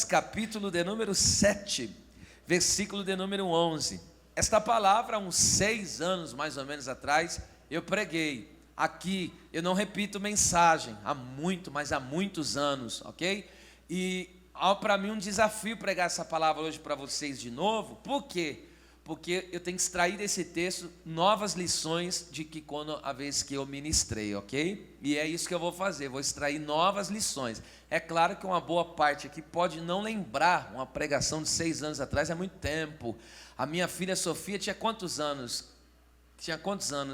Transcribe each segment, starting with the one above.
Capítulo de número 7, versículo de número 11. Esta palavra, há uns 6 anos mais ou menos atrás, eu preguei aqui. Eu não repito mensagem mas há muitos anos, ok? E para mim um desafio pregar essa palavra hoje para vocês de novo. Por quê? Porque eu tenho que extrair desse texto novas lições de que quando a vez que eu ministrei, ok? E é isso que eu vou fazer, vou extrair novas lições. É claro que uma boa parte aqui pode não lembrar uma pregação de 6 anos atrás, é muito tempo. A minha filha Sofia tinha quantos anos?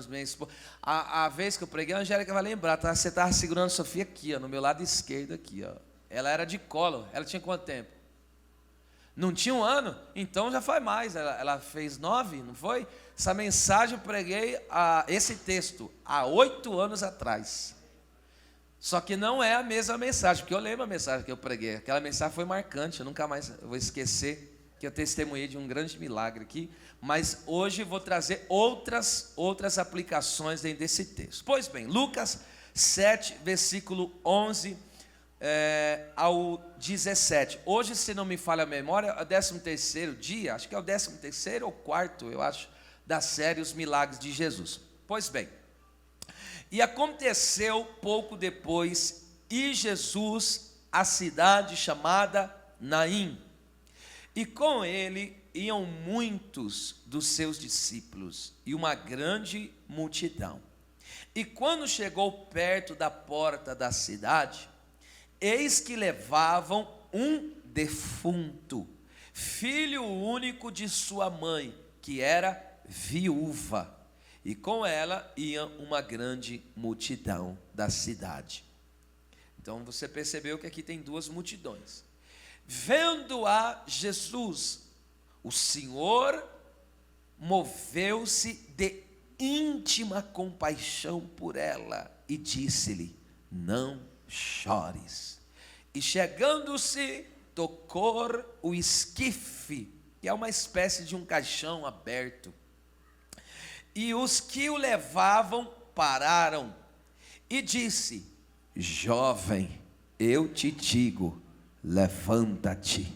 Minha esposa? A vez que eu preguei, a Angélica vai lembrar, tá? Você estava segurando a Sofia aqui, ó, no meu lado esquerdo aqui, ó. Ela era de colo, ela tinha quanto tempo? Não tinha 1 ano? Então já faz mais, ela fez 9, não foi? Essa mensagem eu preguei, esse texto, há 8 anos atrás. Só que não é a mesma mensagem, porque eu lembro a mensagem que eu preguei. Aquela mensagem foi marcante, eu nunca mais vou esquecer, que eu testemunhei de um grande milagre aqui. Mas hoje vou trazer outras aplicações dentro desse texto. Pois bem, Lucas 7, versículo 11 ao 17. Hoje, se não me falha a memória, é o 13º dia, acho que é o 13º ou 4º, eu acho, da série Os Milagres de Jesus. Pois bem, e aconteceu pouco depois, e Jesus à cidade chamada Naim, e com ele iam muitos dos seus discípulos, e uma grande multidão. E quando chegou perto da porta da cidade, eis que levavam um defunto, filho único de sua mãe, que era viúva, e com ela ia uma grande multidão da cidade. Então você percebeu que aqui tem 2 multidões. Vendo a Jesus, o Senhor moveu-se de íntima compaixão por ela e disse-lhe: não chores. E chegando-se, tocou o esquife, que é uma espécie de um caixão aberto. E os que o levavam pararam, e disse: jovem, eu te digo, levanta-te.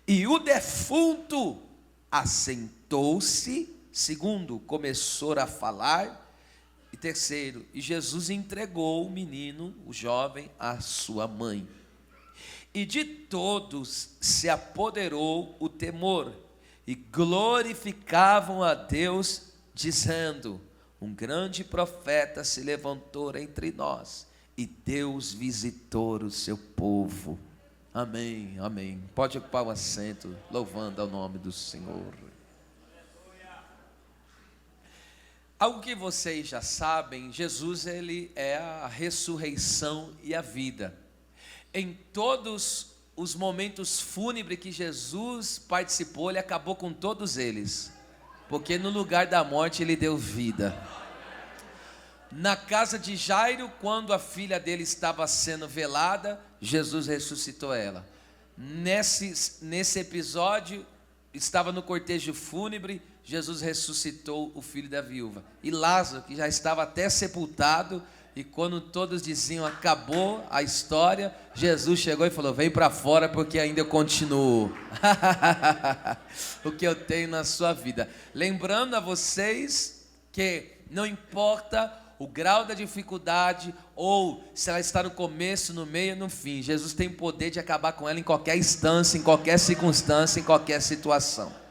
E o defunto assentou-se. Segundo, começou a falar. E terceiro, e Jesus entregou o menino, o jovem, à sua mãe. E de todos se apoderou o temor, e glorificavam a Deus, dizendo: um grande profeta se levantou entre nós, e Deus visitou o seu povo. Amém, amém. Pode ocupar o assento, louvando ao nome do Senhor. Algo que vocês já sabem, Jesus, ele é a ressurreição e a vida. Em todos os momentos fúnebres que Jesus participou, ele acabou com todos eles, porque no lugar da morte ele deu vida. Na casa de Jairo, quando a filha dele estava sendo velada, Jesus ressuscitou ela. Nesse episódio, estava no cortejo fúnebre, Jesus ressuscitou o filho da viúva. E Lázaro, que já estava até sepultado, e quando todos diziam acabou a história, Jesus chegou e falou: vem para fora, porque ainda eu continuo o que eu tenho na sua vida. Lembrando a vocês que não importa o grau da dificuldade, ou se ela está no começo, no meio, no fim, Jesus tem o poder de acabar com ela em qualquer instância, em qualquer circunstância, em qualquer situação.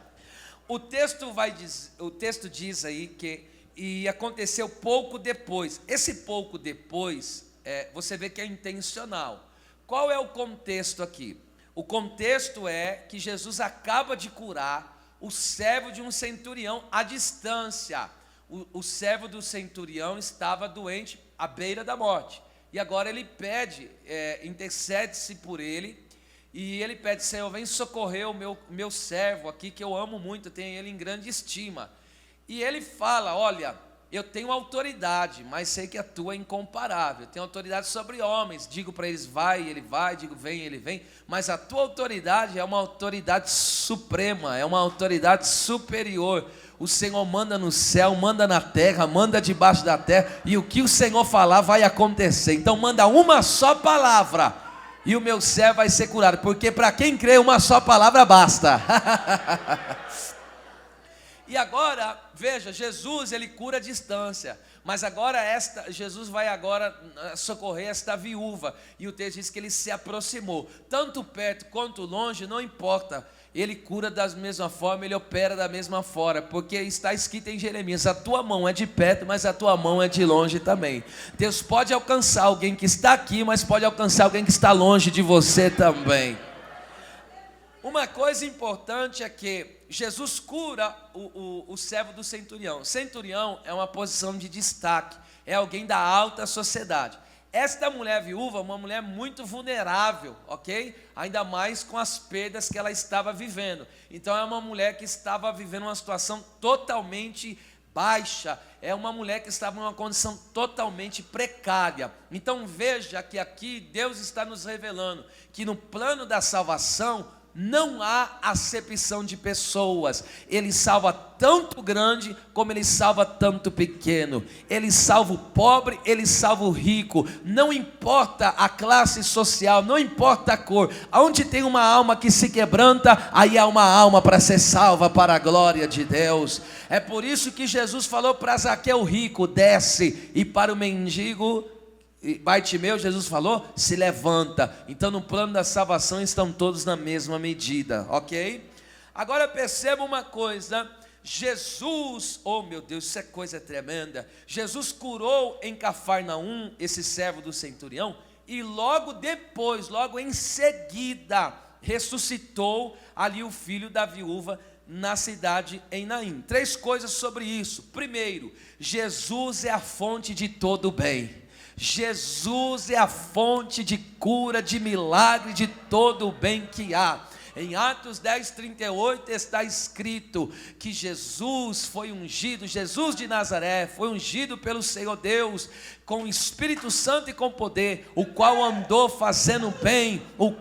O texto diz aí que e aconteceu pouco depois. Esse pouco depois, você vê que é intencional. Qual é o contexto aqui? O contexto é que Jesus acaba de curar o servo de um centurião à distância. O servo do centurião estava doente à beira da morte. E agora ele pede, intercede-se por ele. E ele pede: Senhor, vem socorrer o meu servo aqui, que eu amo muito, eu tenho ele em grande estima. E ele fala: olha, eu tenho autoridade, mas sei que a tua é incomparável. Eu tenho autoridade sobre homens, digo para eles vai, ele vai, digo vem, ele vem. Mas a tua autoridade é uma autoridade suprema, é uma autoridade superior. O Senhor manda no céu, manda na terra, manda debaixo da terra, e o que o Senhor falar vai acontecer. Então manda uma só palavra, e o meu servo vai ser curado, porque para quem crê uma só palavra basta. E agora, veja, Jesus ele cura a distância, mas agora Jesus vai agora socorrer esta viúva, e o texto diz que ele se aproximou, tanto perto quanto longe, não importa, ele cura da mesma forma, ele opera da mesma forma, porque está escrito em Jeremias, a tua mão é de perto, mas a tua mão é de longe também. Deus pode alcançar alguém que está aqui, mas pode alcançar alguém que está longe de você também. Uma coisa importante é que Jesus cura o servo do centurião. Centurião é uma posição de destaque, é alguém da alta sociedade. Esta mulher viúva é uma mulher muito vulnerável, ok? Ainda mais com as perdas que ela estava vivendo. Então é uma mulher que estava vivendo uma situação totalmente baixa, é uma mulher que estava em uma condição totalmente precária. Então veja que aqui Deus está nos revelando que no plano da salvação não há acepção de pessoas. Ele salva tanto grande como ele salva tanto pequeno. Ele salva o pobre, ele salva o rico. Não importa a classe social, não importa a cor. Onde tem uma alma que se quebranta, aí há uma alma para ser salva para a glória de Deus. É por isso que Jesus falou para Zaqueu rico, desce, e para o mendigo Bartimeu, Jesus falou, se levanta. Então no plano da salvação estão todos na mesma medida, ok? Agora perceba uma coisa, Jesus, oh meu Deus, isso é coisa tremenda. Jesus curou em Cafarnaum esse servo do centurião, e logo depois, logo em seguida, ressuscitou ali o filho da viúva na cidade em Naim. 3 coisas sobre isso. Primeiro, Jesus é a fonte de todo o bem. Jesus é a fonte de cura, de milagre, de todo o bem que há. Em Atos 10:38 está escrito que Jesus foi ungido, Jesus de Nazaré foi ungido pelo Senhor Deus com o Espírito Santo e com poder, o qual andou fazendo bem, o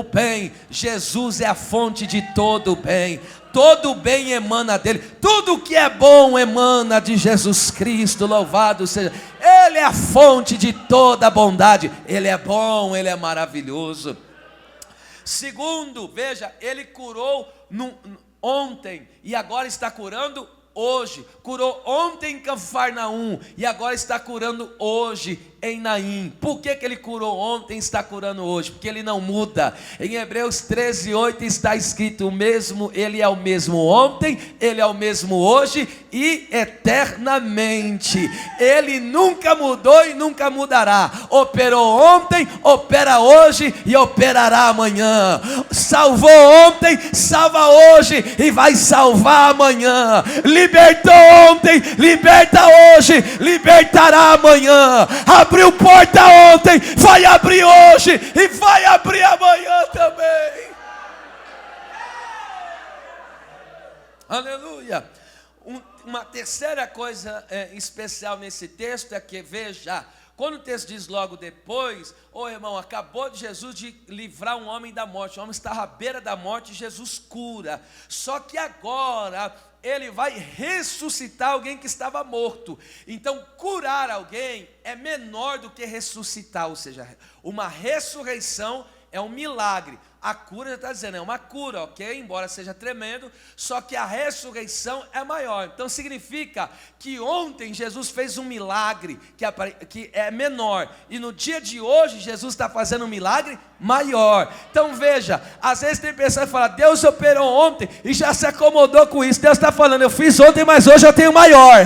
bem. Jesus é a fonte de todo o bem. Todo o bem emana dele, tudo que é bom emana de Jesus Cristo, louvado seja. Ele é a fonte de toda a bondade, ele é bom, ele é maravilhoso. Segundo, veja, ele curou ontem e agora está curando hoje. Curou ontem em Cafarnaum e agora está curando hoje em Naim. Por que ele curou ontem e está curando hoje? Porque ele não muda. Em Hebreus 13:8 está escrito: ele é o mesmo ontem, ele é o mesmo hoje e eternamente. Ele nunca mudou e nunca mudará. Operou ontem, opera hoje e operará amanhã. Salvou ontem, salva hoje e vai salvar amanhã. Libertou ontem, liberta hoje, libertará amanhã. Abriu porta ontem, vai abrir hoje e vai abrir amanhã também. Aleluia. Uma terceira coisa especial nesse texto é que, veja, quando o texto diz logo depois, irmão, acabou de Jesus de livrar um homem da morte, o homem estava à beira da morte, Jesus cura, só que agora ele vai ressuscitar alguém que estava morto. Então curar alguém é menor do que ressuscitar, ou seja, uma ressurreição é um milagre. A cura já está dizendo, é uma cura, ok? Embora seja tremendo, só que a ressurreição é maior. Então significa que ontem Jesus fez um milagre que é menor, e no dia de hoje Jesus está fazendo um milagre maior. Então veja, às vezes tem pessoas que falam, Deus operou ontem e já se acomodou com isso. Deus está falando, eu fiz ontem, mas hoje eu tenho maior.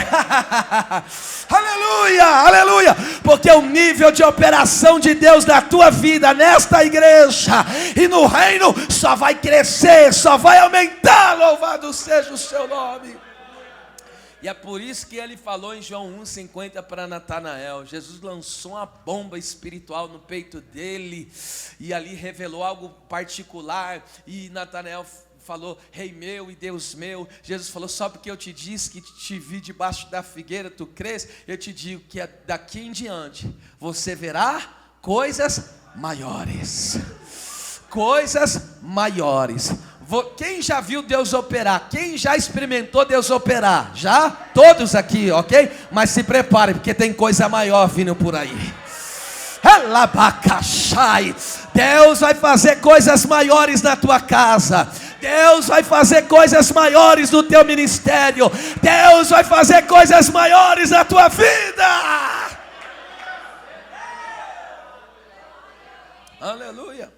Aleluia, aleluia, porque o nível de operação de Deus na tua vida, nesta igreja e no reino, só vai crescer, só vai aumentar, louvado seja o seu nome. E é por isso que ele falou em João 1,50 para Natanael. Jesus lançou uma bomba espiritual no peito dele, e ali revelou algo particular, e Natanael falou, Rei meu e Deus meu. Jesus falou, só porque eu te disse que te vi debaixo da figueira, tu crês? Eu te digo que daqui em diante você verá coisas maiores. Coisas maiores. Quem já viu Deus operar? Quem já experimentou Deus operar? Já? Todos aqui, ok? Mas se prepare, porque tem coisa maior vindo por aí. Elabacachai. Deus vai fazer coisas maiores na tua casa. Deus vai fazer coisas maiores no teu ministério. Deus vai fazer coisas maiores na tua vida. Aleluia.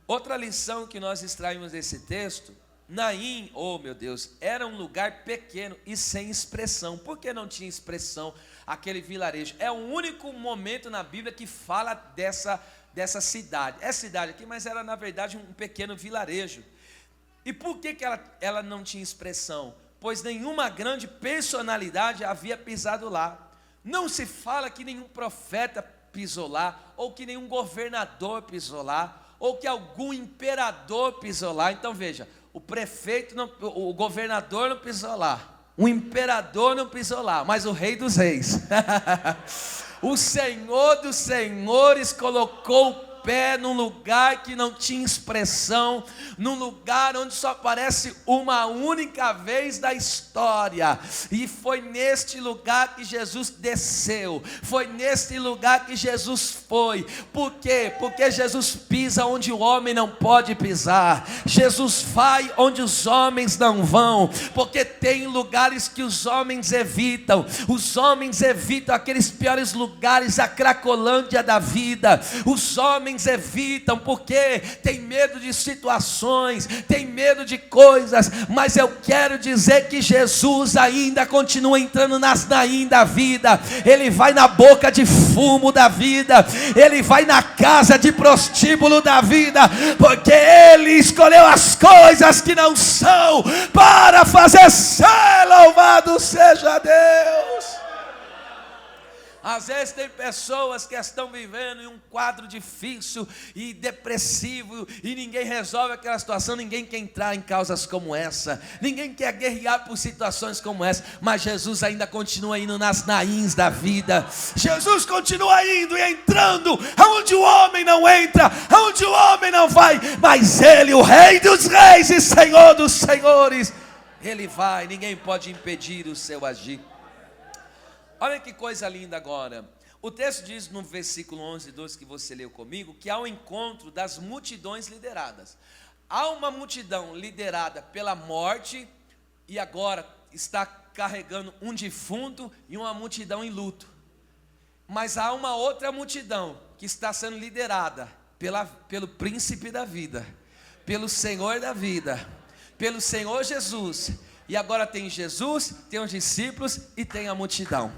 Outra lição que nós extraímos desse texto: Naim, oh meu Deus, era um lugar pequeno e sem expressão. Por que não tinha expressão aquele vilarejo? É o único momento na Bíblia que fala dessa cidade. É cidade aqui, mas era na verdade um pequeno vilarejo. E por que ela não tinha expressão? Pois nenhuma grande personalidade havia pisado lá. Não se fala que nenhum profeta pisou lá, ou que nenhum governador pisou lá, ou que algum imperador pisou lá. Então veja, o prefeito, o governador não pisou lá, o imperador não pisou lá, mas o rei dos reis, o Senhor dos senhores colocou o pé num lugar que não tinha expressão, num lugar onde só aparece uma única vez da história. E foi neste lugar que Jesus desceu, foi neste lugar que Jesus foi. Por quê? Porque Jesus pisa onde o homem não pode pisar, Jesus vai onde os homens não vão, porque tem lugares que os homens evitam. Os homens evitam aqueles piores lugares, a Cracolândia da vida. Os homens evitam porque tem medo de situações, tem medo de coisas. Mas eu quero dizer que Jesus ainda continua entrando nas Naim da vida. Ele vai na boca de fumo da vida, ele vai na casa de prostíbulo da vida, porque ele escolheu as coisas que não são para fazer ser louvado seja Deus. Às vezes tem pessoas que estão vivendo em um quadro difícil e depressivo, e ninguém resolve aquela situação, ninguém quer entrar em causas como essa, ninguém quer guerrear por situações como essa, mas Jesus ainda continua indo nas Naíns da vida. Jesus continua indo e entrando aonde o homem não entra, aonde o homem não vai, mas ele, o Rei dos reis e Senhor dos senhores, ele vai, ninguém pode impedir o seu agir. Olha que coisa linda agora. O texto diz no versículo 11 e 12 que você leu comigo, que há um encontro das multidões lideradas. Há uma multidão liderada pela morte, e agora está carregando um defunto e uma multidão em luto. Mas há uma outra multidão que está sendo liderada pelo príncipe da vida, pelo Senhor da vida, pelo Senhor Jesus. E agora tem Jesus, tem os discípulos e tem a multidão.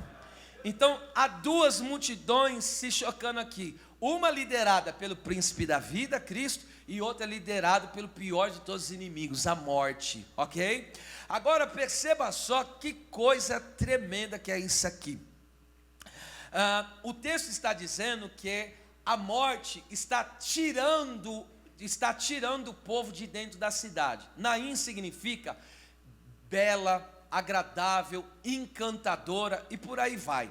Então há duas multidões se chocando aqui. Uma liderada pelo príncipe da vida, Cristo, e outra liderada pelo pior de todos os inimigos, a morte, ok? Agora perceba só que coisa tremenda que é isso aqui. O texto está dizendo que a morte está tirando o povo de dentro da cidade. Naim significa bela, agradável, encantadora e por aí vai.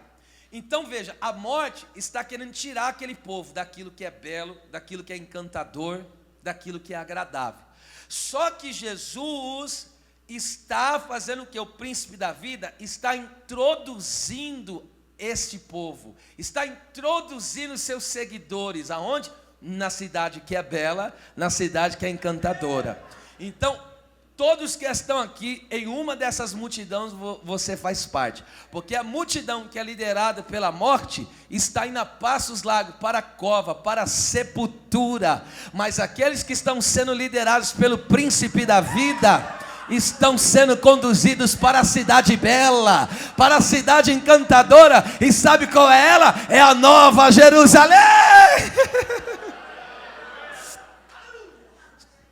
Então veja, a morte está querendo tirar aquele povo daquilo que é belo, daquilo que é encantador, daquilo que é agradável. Só que Jesus está fazendo o que? O príncipe da vida está introduzindo este povo, está introduzindo seus seguidores, aonde? Na cidade que é bela, na cidade que é encantadora. Então todos que estão aqui, em uma dessas multidões você faz parte, porque a multidão que é liderada pela morte está indo a passos largos para a cova, para a sepultura, mas aqueles que estão sendo liderados pelo príncipe da vida estão sendo conduzidos para a cidade bela, para a cidade encantadora. E sabe qual é ela? É a Nova Jerusalém.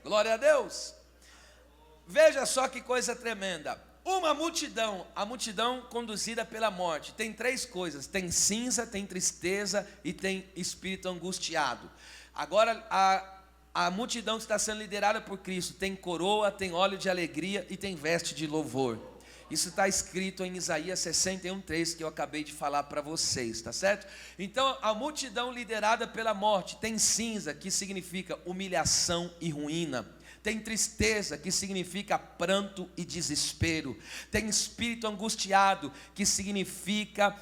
Glória a Deus. Veja só que coisa tremenda. Uma multidão, a multidão conduzida pela morte, tem três coisas: tem cinza, tem tristeza e tem espírito angustiado. Agora a multidão que está sendo liderada por Cristo tem coroa, tem óleo de alegria e tem veste de louvor. Isso está escrito em Isaías 61:3, que eu acabei de falar para vocês, tá certo? Então a multidão liderada pela morte tem cinza, que significa humilhação e ruína. Tem tristeza, que significa pranto e desespero. Tem espírito angustiado, que significa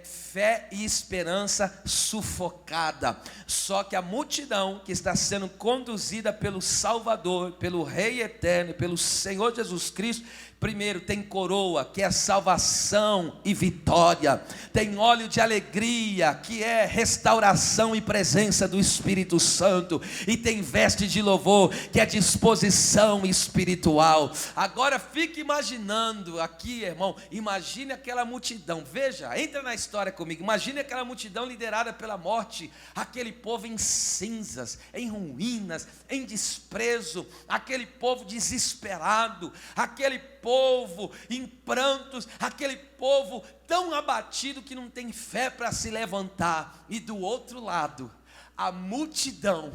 fé e esperança sufocada. Só que a multidão que está sendo conduzida pelo Salvador, pelo Rei Eterno, pelo Senhor Jesus Cristo, primeiro tem coroa, que é salvação e vitória. Tem óleo de alegria, que é restauração e presença do Espírito Santo. E tem veste de louvor, que é disposição espiritual. Agora fique imaginando aqui, irmão, imagine aquela multidão. Veja, entra na história comigo. Imagine aquela multidão liderada pela morte. Aquele povo em cinzas, em ruínas, em desprezo. Aquele povo desesperado. Aquele povo em prantos, aquele povo tão abatido que não tem fé para se levantar. E do outro lado, a multidão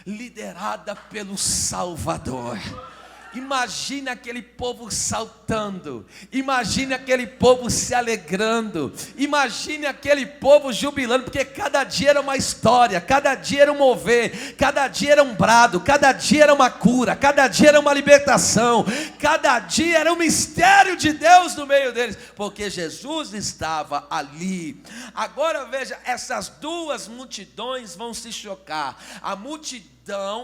liderada pelo Salvador. Imagine aquele povo saltando, imagine aquele povo se alegrando, imagine aquele povo jubilando, porque cada dia era uma história, cada dia era um mover, cada dia era um brado, cada dia era uma cura, cada dia era uma libertação, cada dia era um mistério de Deus no meio deles, porque Jesus estava ali. Agora veja, essas duas multidões vão se chocar. A multidão,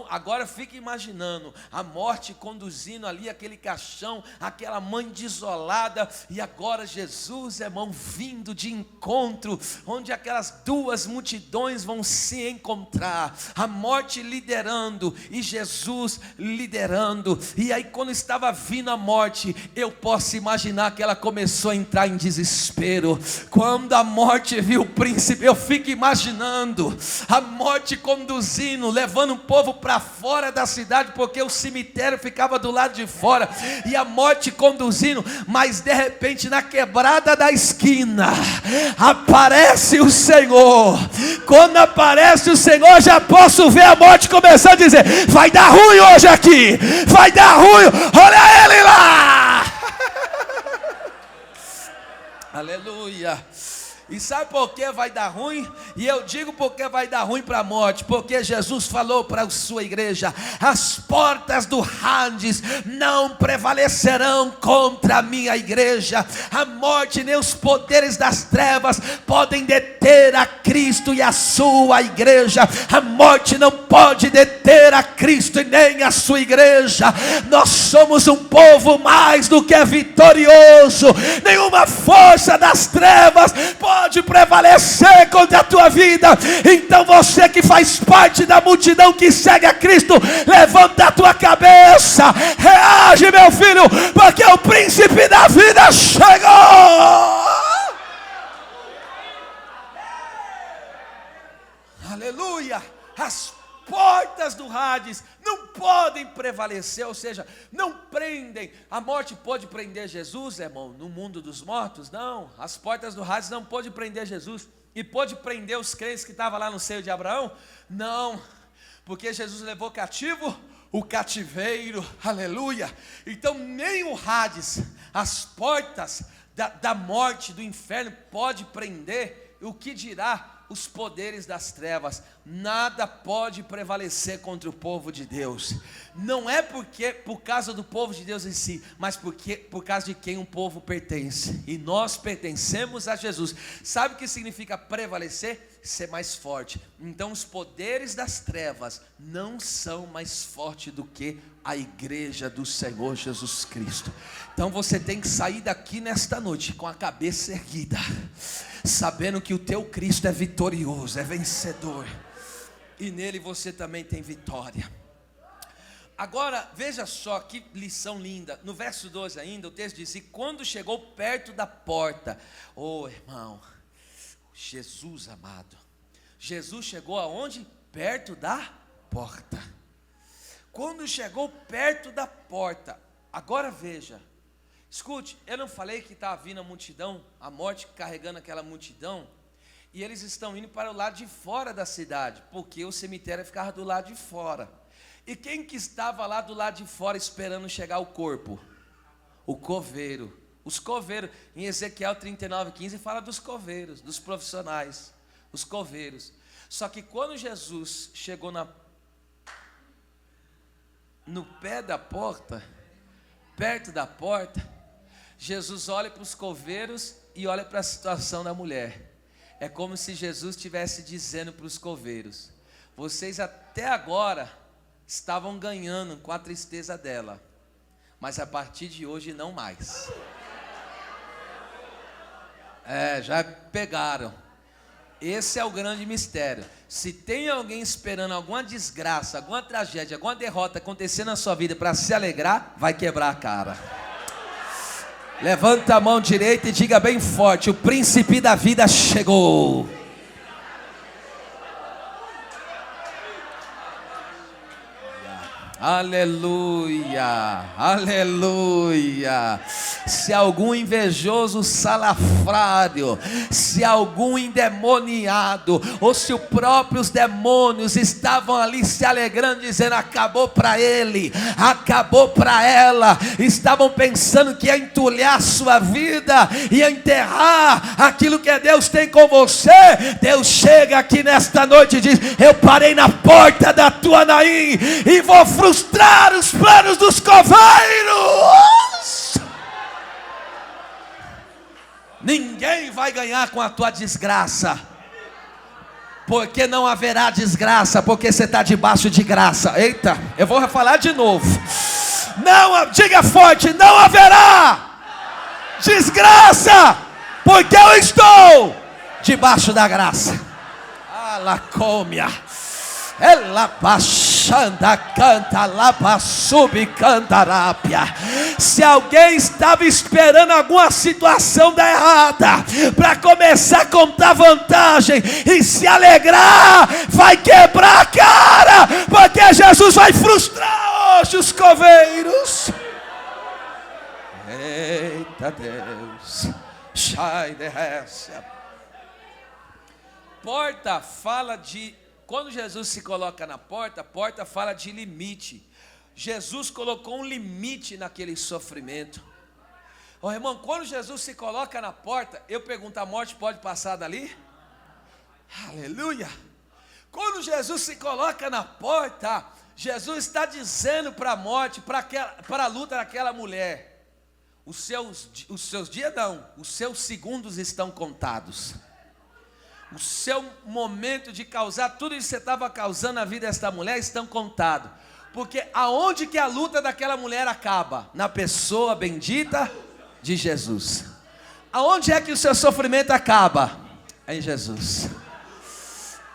agora fica imaginando a morte conduzindo ali aquele caixão, aquela mãe desolada, e agora Jesus, irmão, vindo de encontro, onde aquelas duas multidões vão se encontrar, a morte liderando e Jesus liderando. E aí quando estava vindo a morte, eu posso imaginar que ela começou a entrar em desespero. Quando a morte viu o príncipe, eu fico imaginando a morte conduzindo, levando um povo para fora da cidade, porque o cemitério ficava do lado de fora, e a morte conduzindo, mas de repente na quebrada da esquina aparece o Senhor. Quando aparece o Senhor, já posso ver a morte começar a dizer: vai dar ruim hoje aqui, vai dar ruim, olha ele lá. Aleluia. E sabe por que vai dar ruim? E eu digo porque vai dar ruim para a morte, porque Jesus falou para a sua igreja: as portas do Hades não prevalecerão contra a minha igreja. A morte nem os poderes das trevas podem deter a Cristo e a sua igreja. A morte não pode deter a Cristo e nem a sua igreja. Nós somos um povo mais do que vitorioso. Nenhuma força das trevas pode prevalecer contra a tua vida. Então você que faz parte da multidão que segue a Cristo, levanta a tua cabeça, reage, meu filho, porque o príncipe da vida chegou. Aleluia. As portas do Hades não podem prevalecer, ou seja, não prendem. A morte pode prender Jesus, irmão, no mundo dos mortos? Não, as portas do Hades não pode prender Jesus. E pode prender os crentes que estavam lá no seio de Abraão? Não, porque Jesus levou cativo o cativeiro, aleluia. Então nem o Hades, as portas da morte, do inferno, pode prender. O que dirá os poderes das trevas? Nada pode prevalecer contra o povo de Deus. Não é por causa do povo de Deus em si, mas por causa de quem um povo pertence. E nós pertencemos a Jesus. Sabe o que significa prevalecer? Ser mais forte. Então os poderes das trevas não são mais fortes do que a igreja do Senhor Jesus Cristo. Então você tem que sair daqui nesta noite com a cabeça erguida, sabendo que o teu Cristo é vitorioso, é vencedor, e nele você também tem vitória. Agora veja só que lição linda. No verso 12 ainda, o texto diz: e quando chegou perto da porta, oh irmão, Jesus amado, Jesus chegou aonde? Perto da porta. Quando chegou perto da porta, agora veja, escute, eu não falei que estava vindo a multidão, a morte carregando aquela multidão, e eles estão indo para o lado de fora da cidade, porque o cemitério ficava do lado de fora. E quem que estava lá do lado de fora esperando chegar o corpo? O coveiro. Os coveiros, em Ezequiel 39:15 fala dos coveiros, dos profissionais, os coveiros. Só que quando Jesus chegou no pé da porta, perto da porta, Jesus olha para os coveiros e olha para a situação da mulher. É como se Jesus estivesse dizendo para os coveiros: vocês até agora estavam ganhando com a tristeza dela, mas a partir de hoje não mais. Já pegaram. Esse é o grande mistério. Se tem alguém esperando alguma desgraça, alguma tragédia, alguma derrota acontecer na sua vida para se alegrar, vai quebrar a cara. Levanta a mão direita e diga bem forte: o príncipe da vida chegou. Aleluia, aleluia. Se algum invejoso salafrário, se algum endemoniado, ou se os próprios demônios estavam ali se alegrando, dizendo: acabou para ele, acabou para ela, estavam pensando que ia entulhar a sua vida, ia enterrar aquilo que Deus tem com você, Deus chega aqui nesta noite e diz: eu parei na porta da tua Naim e vou frustrar os planos dos coveiros. Ninguém vai ganhar com a tua desgraça, porque não haverá desgraça, porque você está debaixo de graça. Eita, eu vou falar de novo. Não, diga forte: não haverá desgraça, porque eu estou debaixo da graça. Alacômia, ela baixanda canta lá subcantarápia. Se alguém estava esperando alguma situação dar errada para começar a contar vantagem e se alegrar, vai quebrar a cara, porque Jesus vai frustrar hoje os coveiros. Eita Deus, sai dessa. Porta fala de... Quando Jesus se coloca na porta, a porta fala de limite. Jesus colocou um limite naquele sofrimento. Oh, irmão, quando Jesus se coloca na porta, eu pergunto: a morte pode passar dali? Aleluia! Quando Jesus se coloca na porta, Jesus está dizendo para a morte, para a luta daquela mulher: os seus dias não, os seus segundos estão contados. O seu momento de causar tudo isso que você estava causando na vida desta mulher estão contados. Porque aonde que a luta daquela mulher acaba? Na pessoa bendita de Jesus. Aonde é que o seu sofrimento acaba? Em Jesus.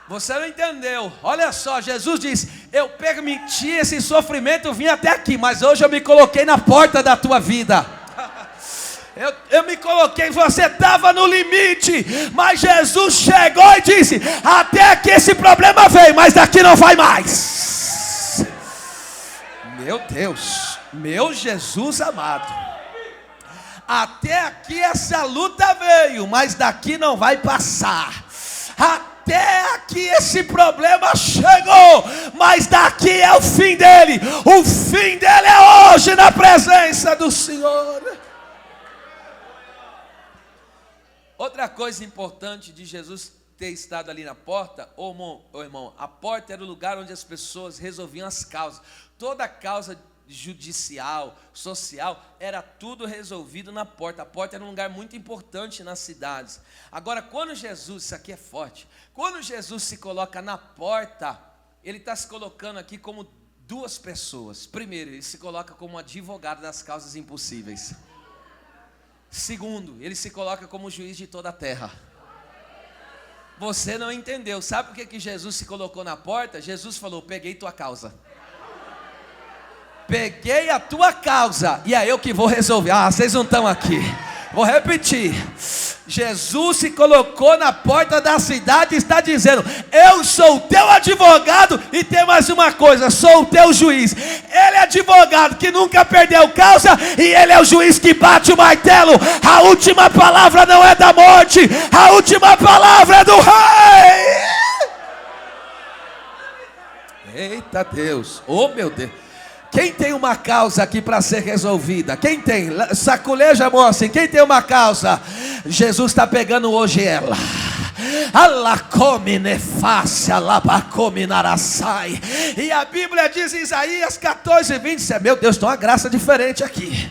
Você não entendeu? Olha só, Jesus diz: eu permiti esse sofrimento vir até aqui, mas hoje eu me coloquei na porta da tua vida. Eu me coloquei, você estava no limite, mas Jesus chegou e disse: até aqui esse problema veio, mas daqui não vai mais. Meu Deus, meu Jesus amado, até aqui essa luta veio, mas daqui não vai passar. Até aqui esse problema chegou, mas daqui é o fim dele. O fim dele é hoje na presença do Senhor. Outra coisa importante de Jesus ter estado ali na porta, irmão, a porta era o lugar onde as pessoas resolviam as causas. Toda causa judicial, social, era tudo resolvido na porta. A porta era um lugar muito importante nas cidades. Agora, quando Jesus, isso aqui é forte, quando Jesus se coloca na porta, ele está se colocando aqui como duas pessoas. Primeiro, ele se coloca como advogado das causas impossíveis. Segundo, ele se coloca como juiz de toda a terra. Você não entendeu. Sabe por que Jesus se colocou na porta? Jesus falou: peguei tua causa. Peguei a tua causa e é eu que vou resolver. Vocês não estão aqui. Vou repetir. Jesus se colocou na porta da cidade e está dizendo: eu sou o teu advogado, e tem mais uma coisa: sou o teu juiz. Ele é advogado que nunca perdeu causa, e ele é o juiz que bate o martelo. A última palavra não é da morte, a última palavra é do rei. Eita Deus, oh meu Deus. Quem tem uma causa aqui para ser resolvida? Quem tem? Saculeja a mão assim. Quem tem uma causa? Jesus está pegando hoje ela. Alacome nefácia, labacome narasai. E a Bíblia diz em Isaías 14:20, meu Deus, tem uma graça diferente aqui.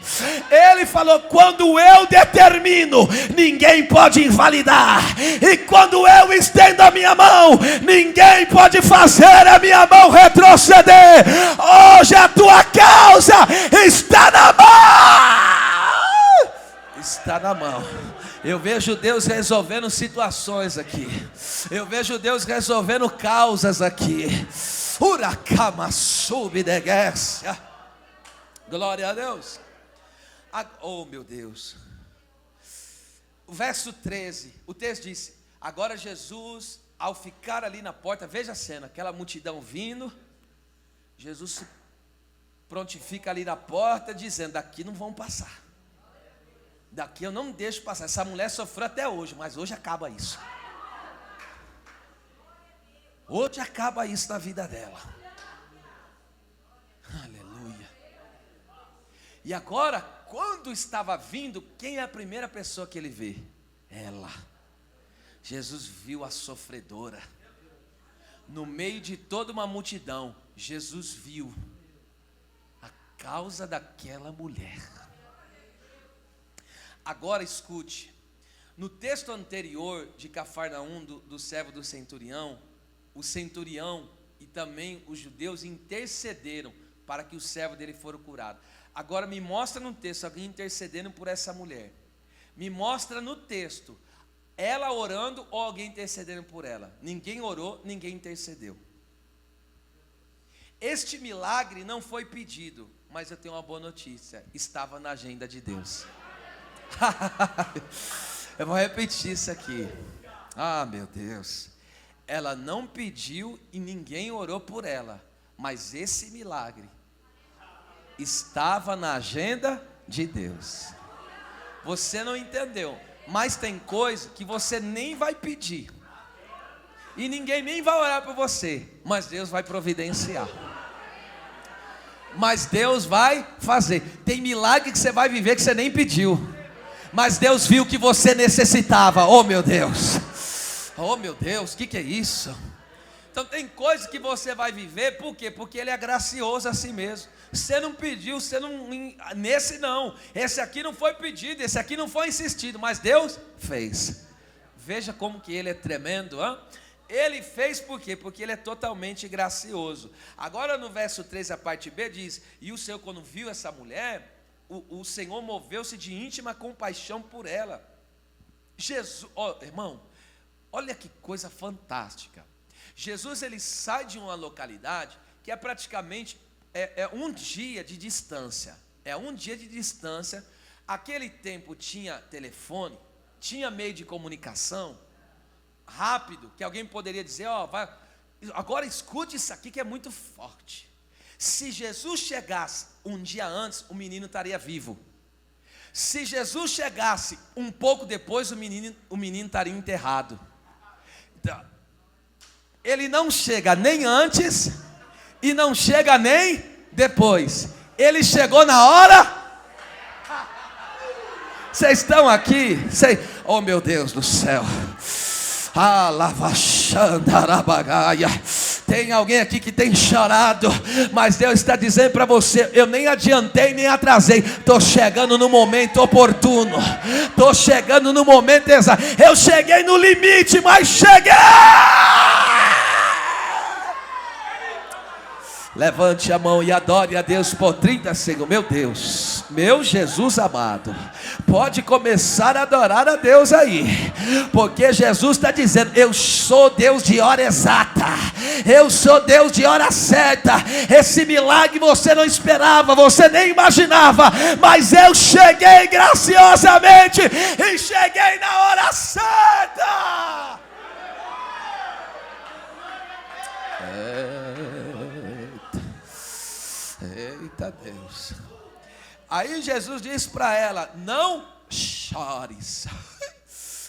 Ele falou: quando eu determino, ninguém pode invalidar. E quando eu estendo a minha mão, ninguém pode fazer a minha mão retroceder. Hoje a tua causa está na mão. Está na mão. Eu vejo Deus resolvendo situações aqui. Eu vejo Deus resolvendo causas aqui. Uracama subdegécia. Glória a Deus. Oh meu Deus. O verso 13, o texto diz: agora Jesus, ao ficar ali na porta, veja a cena, aquela multidão vindo, Jesus se prontifica ali na porta, dizendo: daqui não vão passar. Daqui eu não deixo passar. Essa mulher sofreu até hoje, mas hoje acaba isso. Hoje acaba isso na vida dela. Aleluia. E agora, quando estava vindo, quem é a primeira pessoa que ele vê? Ela. Jesus viu a sofredora. No meio de toda uma multidão, Jesus viu a causa daquela mulher. Agora escute, no texto anterior de Cafarnaum, do servo do centurião, o centurião e também os judeus intercederam para que o servo dele fosse curado. Agora me mostra no texto alguém intercedendo por essa mulher. Me mostra no texto ela orando ou alguém intercedendo por ela. Ninguém orou, ninguém intercedeu. Este milagre não foi pedido, mas eu tenho uma boa notícia: estava na agenda de Deus. Eu vou repetir isso aqui. Ah, meu Deus. Ela não pediu e ninguém orou por ela, mas esse milagre estava na agenda de Deus. Você não entendeu, mas tem coisa que você nem vai pedir e ninguém nem vai orar por você, mas Deus vai providenciar. Mas Deus vai fazer. Tem milagre que você vai viver que você nem pediu, mas Deus viu que você necessitava. Oh meu Deus, oh meu Deus, o que é isso? Então tem coisas que você vai viver, por quê? Porque Ele é gracioso assim mesmo. Você não pediu, você não, nesse não, esse aqui não foi pedido, esse aqui não foi insistido, mas Deus fez. Veja como que Ele é tremendo, hein? Ele fez por quê? Porque Ele é totalmente gracioso. Agora no verso 3, a parte B diz: e o Senhor, quando viu essa mulher, o Senhor moveu-se de íntima compaixão por ela. Jesus, irmão, olha que coisa fantástica. Jesus, ele sai de uma localidade que é praticamente um dia de distância. É um dia de distância. Aquele tempo tinha telefone, tinha meio de comunicação rápido, que alguém poderia dizer: agora escute isso aqui que é muito forte. Se Jesus chegasse um dia antes, o menino estaria vivo. Se Jesus chegasse um pouco depois, o menino estaria enterrado. Então, Ele não chega nem antes e não chega nem depois. Ele chegou na hora. Vocês estão aqui? Oh meu Deus do céu. Tem alguém aqui que tem chorado, mas Deus está dizendo para você: eu nem adiantei nem atrasei, estou chegando no momento oportuno, estou chegando no momento exato. Eu cheguei no limite, mas cheguei. Levante a mão e adore a Deus por 30 segundos. Meu Deus, meu Jesus amado, pode começar a adorar a Deus aí, porque Jesus está dizendo: eu sou Deus de hora exata, eu sou Deus de hora certa. Esse milagre você não esperava, você nem imaginava, mas eu cheguei graciosamente e cheguei na hora certa. Eita Deus. Aí Jesus disse para ela: não chores.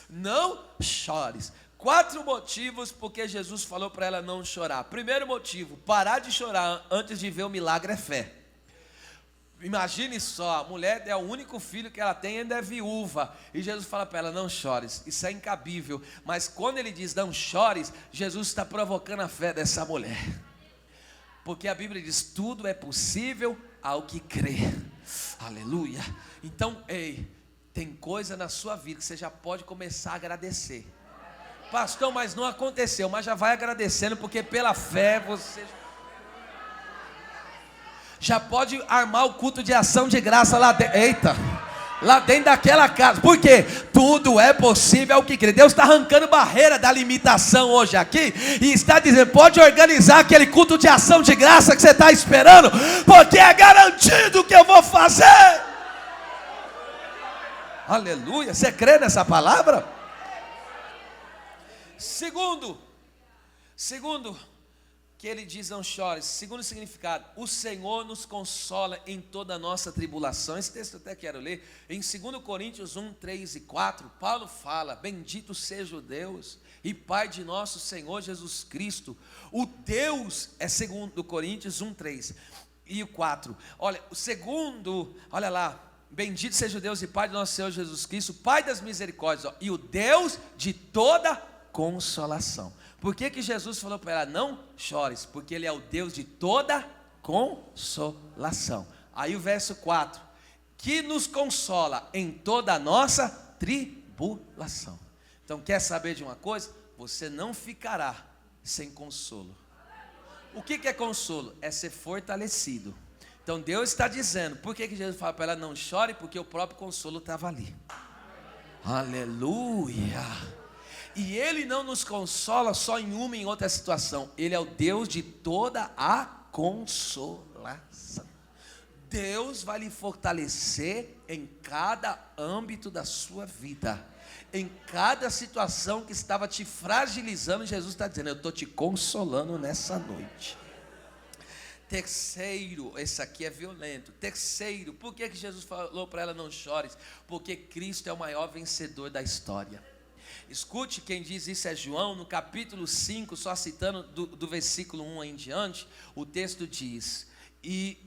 Não chores. 4 motivos porque Jesus falou para ela não chorar. Primeiro motivo: parar de chorar antes de ver o milagre é fé. Imagine só, a mulher é o único filho que ela tem, ainda é viúva. E Jesus fala para ela, não chores. Isso é incabível. Mas quando ele diz não chores, Jesus está provocando a fé dessa mulher. Porque a Bíblia diz, tudo é possível ao que crê. Aleluia. Então, tem coisa na sua vida que você já pode começar a agradecer. Pastor, mas não aconteceu. Mas já vai agradecendo, porque pela fé você já pode armar o culto de ação de graça lá dentro. Eita! Lá dentro daquela casa. Por quê? Tudo é possível ao que crê. Deus está arrancando barreira da limitação hoje aqui. E está dizendo, pode organizar aquele culto de ação de graça que você está esperando. Porque é garantido que eu vou fazer. Aleluia. Você crê nessa palavra? Segundo, que ele diz não chores. Segundo significado, o Senhor nos consola em toda a nossa tribulação. Esse texto eu até quero ler. Em 2 Coríntios 1, 3 e 4, Paulo fala, bendito seja o Deus e Pai de nosso Senhor Jesus Cristo. O Deus é 2 Coríntios 1, 3 e o 4. Olha, o segundo, olha lá. Bendito seja o Deus e Pai de nosso Senhor Jesus Cristo, Pai das misericórdias, e o Deus de toda consolação. Por que Jesus falou para ela, não chores? Porque Ele é o Deus de toda consolação. Aí o verso 4, que nos consola em toda a nossa tribulação. Então quer saber de uma coisa? Você não ficará sem consolo. O que é consolo? É ser fortalecido. Então Deus está dizendo, por que Jesus fala para ela, não chore? Porque o próprio consolo estava ali. Aleluia. E Ele não nos consola só em uma e em outra situação. Ele é o Deus de toda a consolação. Deus vai lhe fortalecer em cada âmbito da sua vida. Em cada situação que estava te fragilizando, Jesus está dizendo, eu estou te consolando nessa noite. Terceiro, esse aqui é violento. Terceiro, por que Jesus falou para ela não chores? Porque Cristo é o maior vencedor da história. Escute, quem diz isso é João, no capítulo 5, só citando do versículo 1 em diante, o texto diz, e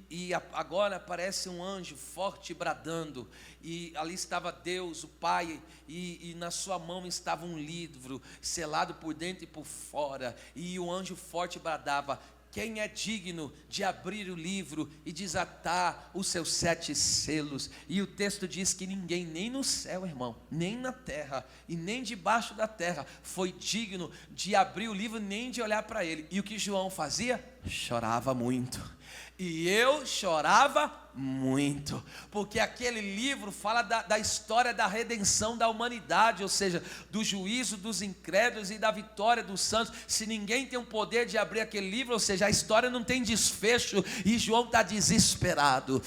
agora aparece um anjo forte bradando, e ali estava Deus, o Pai, e na sua mão estava um livro, selado por dentro e por fora, e o anjo forte bradava, quem é digno de abrir o livro e desatar os seus 7 selos? E o texto diz que ninguém, nem no céu, irmão, nem na terra, e nem debaixo da terra, foi digno de abrir o livro, nem de olhar para ele. E o que João fazia? Chorava muito. E eu chorava muito, porque aquele livro fala da história da redenção da humanidade, ou seja, do juízo dos incrédulos e da vitória dos santos. Se ninguém tem o poder de abrir aquele livro, ou seja, a história não tem desfecho, e João está desesperado,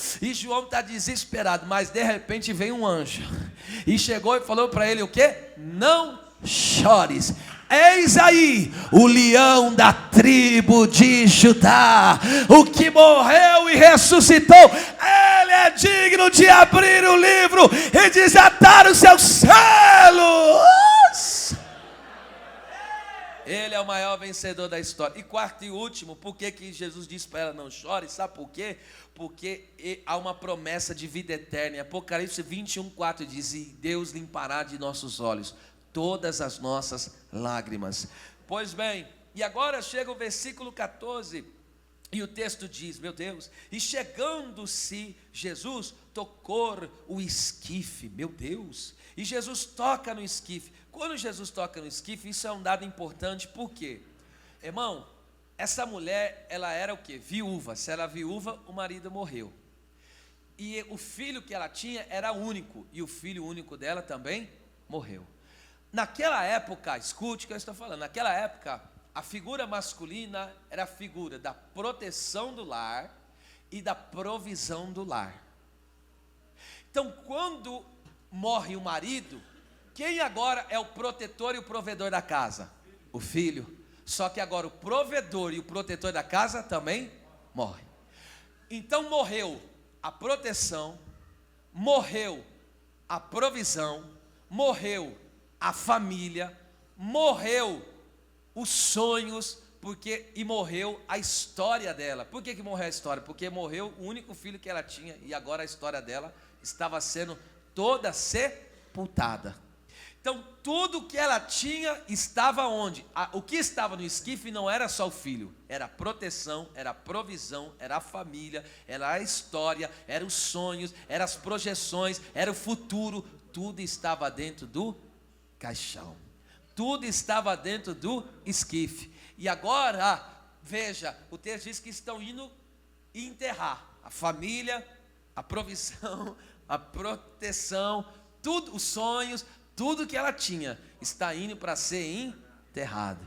mas de repente vem um anjo, e chegou e falou para ele o quê? Não chores. Eis aí o leão da tribo de Judá, o que morreu e ressuscitou. Ele é digno de abrir o livro e desatar os seus selos. Ele é o maior vencedor da história. E quarto e último, por que Jesus disse para ela não chore? Sabe por quê? Porque há uma promessa de vida eterna. Em Apocalipse 21:4 diz, e Deus limpará de nossos olhos todas as nossas lágrimas. Pois bem, e agora chega o versículo 14, e o texto diz, meu Deus, e chegando-se Jesus, tocou o esquife, meu Deus, e Jesus toca no esquife. Quando Jesus toca no esquife, isso é um dado importante, por quê? Irmão, essa mulher, ela era o quê? Viúva. Se ela era viúva, o marido morreu, e o filho que ela tinha era único, e o filho único dela também morreu. Naquela época, escute o que eu estou falando, naquela época, a figura masculina era a figura da proteção do lar e da provisão do lar. Então, quando morre o marido, quem agora é o protetor e o provedor da casa? O filho. Só que agora o provedor e o protetor da casa também morre. Então morreu a proteção, morreu a provisão, morreu a família, morreu os sonhos, e morreu a história dela. Por que morreu a história? Porque morreu o único filho que ela tinha, e agora a história dela estava sendo toda sepultada. Então tudo que ela tinha estava onde? O que estava no esquife não era só o filho, era a proteção, era a provisão, era a família, era a história, eram os sonhos, eram as projeções, era o futuro. Tudo estava dentro do caixão, tudo estava dentro do esquife. E agora, veja, o texto diz que estão indo enterrar a família, a provisão, a proteção, tudo, os sonhos, tudo que ela tinha está indo para ser enterrado.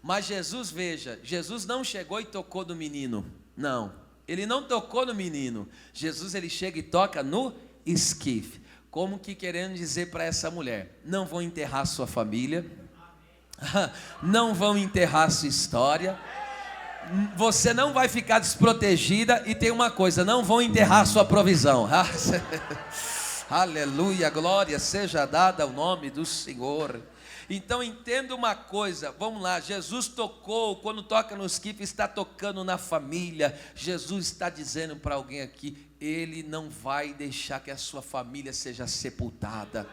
Mas Jesus, veja, Jesus não chegou e tocou no menino, não, ele não tocou no menino. Jesus, ele chega e toca no esquife, como que querendo dizer para essa mulher: não vão enterrar sua família, não vão enterrar sua história, você não vai ficar desprotegida, e tem uma coisa, não vão enterrar sua provisão. Aleluia, glória seja dada ao nome do Senhor. Então entenda uma coisa, vamos lá, Jesus tocou, quando toca no esquife, está tocando na família. Jesus está dizendo para alguém aqui: Ele não vai deixar que a sua família seja sepultada.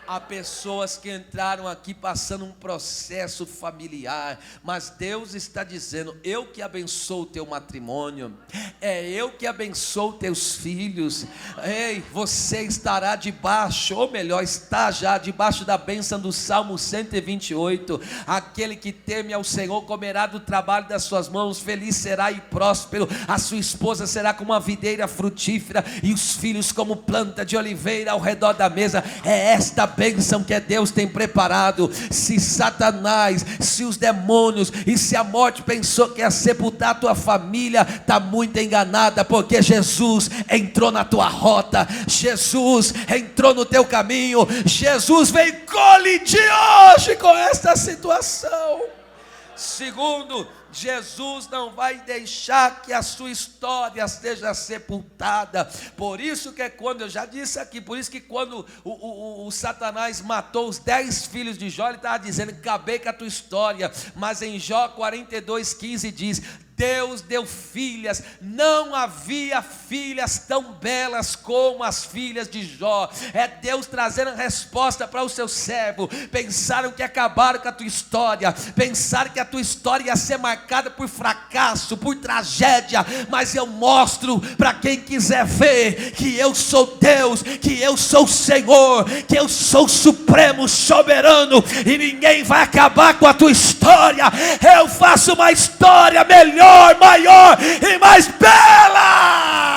Há pessoas que entraram aqui passando um processo familiar, mas Deus está dizendo: eu que abençoo o teu matrimônio, é eu que abençoo teus filhos. Ei, você estará debaixo, ou melhor, está já debaixo da bênção do Salmo 128. Aquele que teme ao Senhor comerá do trabalho das suas mãos, feliz será e próspero. A sua esposa será como uma videira frutífera, e os filhos como planta de oliveira ao redor da mesa. É esta bênção que Deus tem preparado. Se Satanás, se os demônios e se a morte pensou que ia sepultar a tua família, está muito enganada, porque Jesus entrou na tua rota, Jesus entrou no teu caminho, Jesus veio colidir hoje com esta situação. Segundo, Jesus não vai deixar que a sua história seja sepultada. Por isso que quando, eu já disse aqui, por isso que quando o Satanás matou os 10 filhos de Jó, ele estava dizendo: acabei com a tua história. Mas em Jó 42:15 diz: Deus deu filhas, não havia filhas tão belas como as filhas de Jó. É Deus trazendo resposta para o seu servo. Pensaram que acabaram com a tua história, pensaram que a tua história ia ser marcada por fracasso, por tragédia, mas eu mostro para quem quiser ver que eu sou Deus, que eu sou o Senhor, que eu sou o supremo soberano, e ninguém vai acabar com a tua história. Eu faço uma história melhor, maior e mais bela.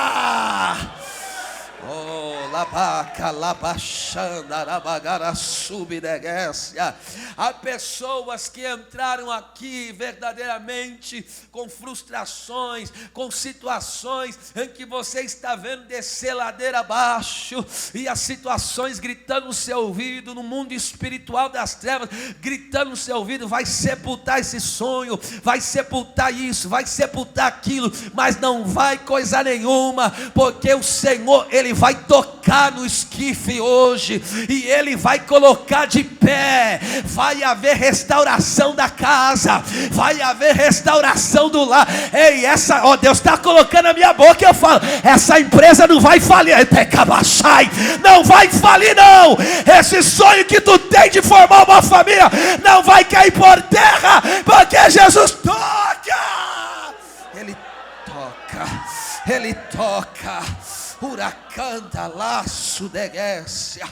Oh, labaca, labaxanda, rabagara, subdegécia. Há pessoas que entraram aqui verdadeiramente com frustrações, com situações em que você está vendo descer ladeira abaixo, e as situações gritando no seu ouvido, no mundo espiritual das trevas, gritando no seu ouvido: vai sepultar esse sonho, vai sepultar isso, vai sepultar aquilo, mas não vai coisa nenhuma, porque o Senhor, Ele vai tocar no esquife hoje, e Ele vai colocar de pé. Vai haver restauração da casa, vai haver restauração do lar. Ei, Deus está colocando na minha boca, eu falo: essa empresa não vai falir, não vai falir não. Esse sonho que tu tem de formar uma família não vai cair por terra, porque Jesus toca. Ele toca, huracanta, laço de guécia.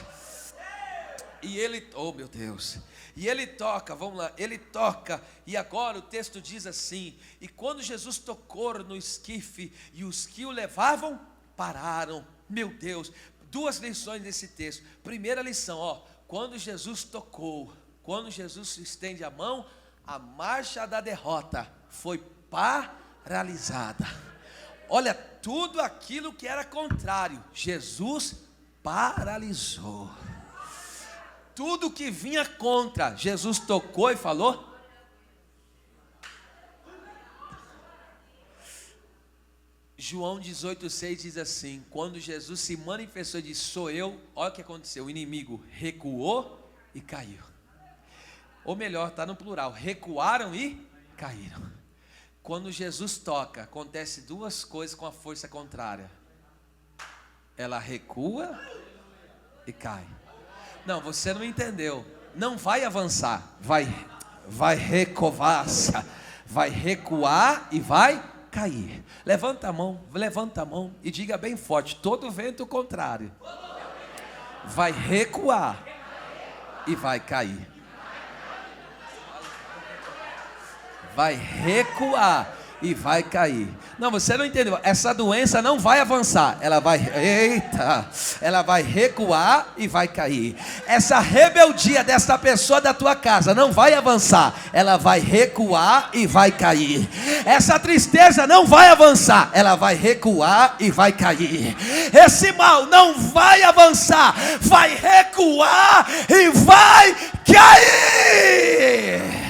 E ele, oh meu Deus, e ele toca, vamos lá, ele toca. E agora o texto diz assim: e quando Jesus tocou no esquife, e os que o levavam pararam. Meu Deus, duas lições nesse texto. Primeira lição, quando Jesus tocou, quando Jesus estende a mão, a marcha da derrota foi paralisada. Olha, tudo aquilo que era contrário, Jesus paralisou. Tudo que vinha contra, Jesus tocou e falou. João 18,6 diz assim: quando Jesus se manifestou e disse: sou eu, olha o que aconteceu, o inimigo recuou e caiu. Ou melhor, está no plural, recuaram e caíram. Quando Jesus toca, acontece duas coisas com a força contrária. Ela recua e cai. Não, você não entendeu. Não vai avançar, vai recovar-se, vai recuar e vai cair. Levanta a mão e diga bem forte: todo vento contrário vai recuar e vai cair. Vai recuar e vai cair. Não, você não entendeu. Essa doença não vai avançar. Ela vai recuar e vai cair. Essa rebeldia dessa pessoa da tua casa não vai avançar. Ela vai recuar e vai cair. Essa tristeza não vai avançar. Ela vai recuar e vai cair. Esse mal não vai avançar. Vai recuar e vai cair.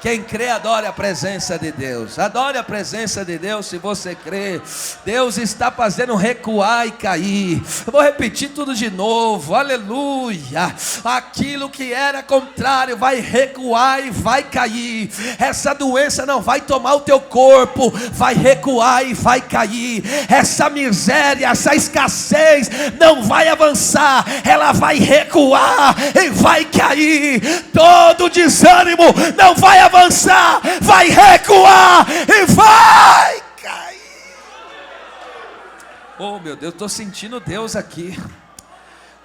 Quem crê, adore a presença de Deus. Adore a presença de Deus se você crê. Deus está fazendo recuar e cair. Eu vou repetir tudo de novo. Aleluia. Aquilo que era contrário vai recuar e vai cair. Essa doença não vai tomar o teu corpo. Vai recuar e vai cair. Essa miséria, essa escassez não vai avançar. Ela vai recuar e vai cair. Todo desânimo não vai avançar, vai recuar e vai cair. Oh meu Deus, estou sentindo Deus aqui.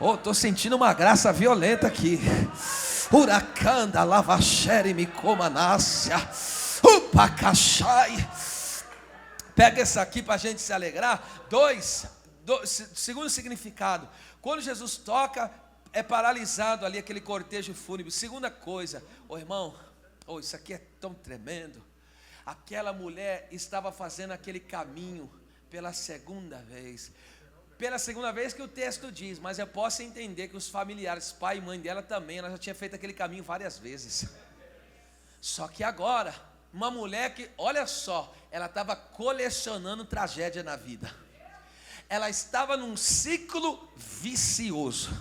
Oh, estou sentindo uma graça violenta aqui. Huracanda lavachere me comanácia. Upacachai. Pega essa aqui para a gente se alegrar. Segundo significado, quando Jesus toca, é paralisado ali aquele cortejo fúnebre. Segunda coisa, irmão, isso aqui é tão tremendo. Aquela mulher estava fazendo aquele caminho pela segunda vez. Pela segunda vez que o texto diz, mas eu posso entender que os familiares, pai e mãe dela também, ela já tinha feito aquele caminho várias vezes. Só que agora, uma mulher que, olha só, ela estava colecionando tragédia na vida. Ela estava num ciclo vicioso.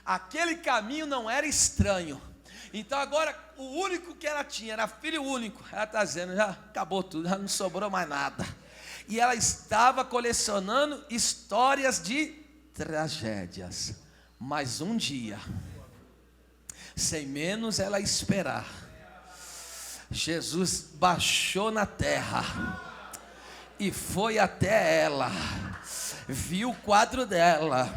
Aquele caminho não era estranho. Então agora o único que ela tinha era filho único. Ela está dizendo, já acabou tudo, já não sobrou mais nada. E ela estava colecionando histórias de tragédias. Mas um dia, sem menos ela esperar, Jesus baixou na terra e foi até ela. Viu o quadro dela,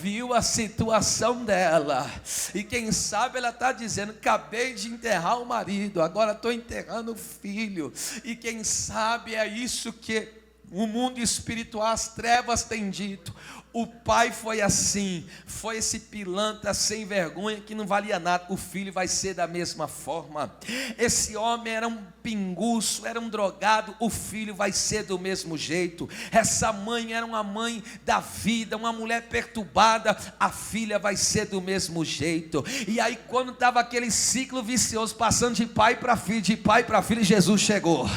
viu a situação dela, e quem sabe ela está dizendo, acabei de enterrar o marido, agora estou enterrando o filho, e quem sabe é isso que o mundo espiritual, as trevas têm dito. O pai foi assim, foi esse pilantra sem vergonha que não valia nada. O filho vai ser da mesma forma. Esse homem era um pinguço, era um drogado. O filho vai ser do mesmo jeito. Essa mãe era uma mãe da vida, uma mulher perturbada. A filha vai ser do mesmo jeito. E aí quando estava aquele ciclo vicioso, passando de pai para filho, Jesus chegou.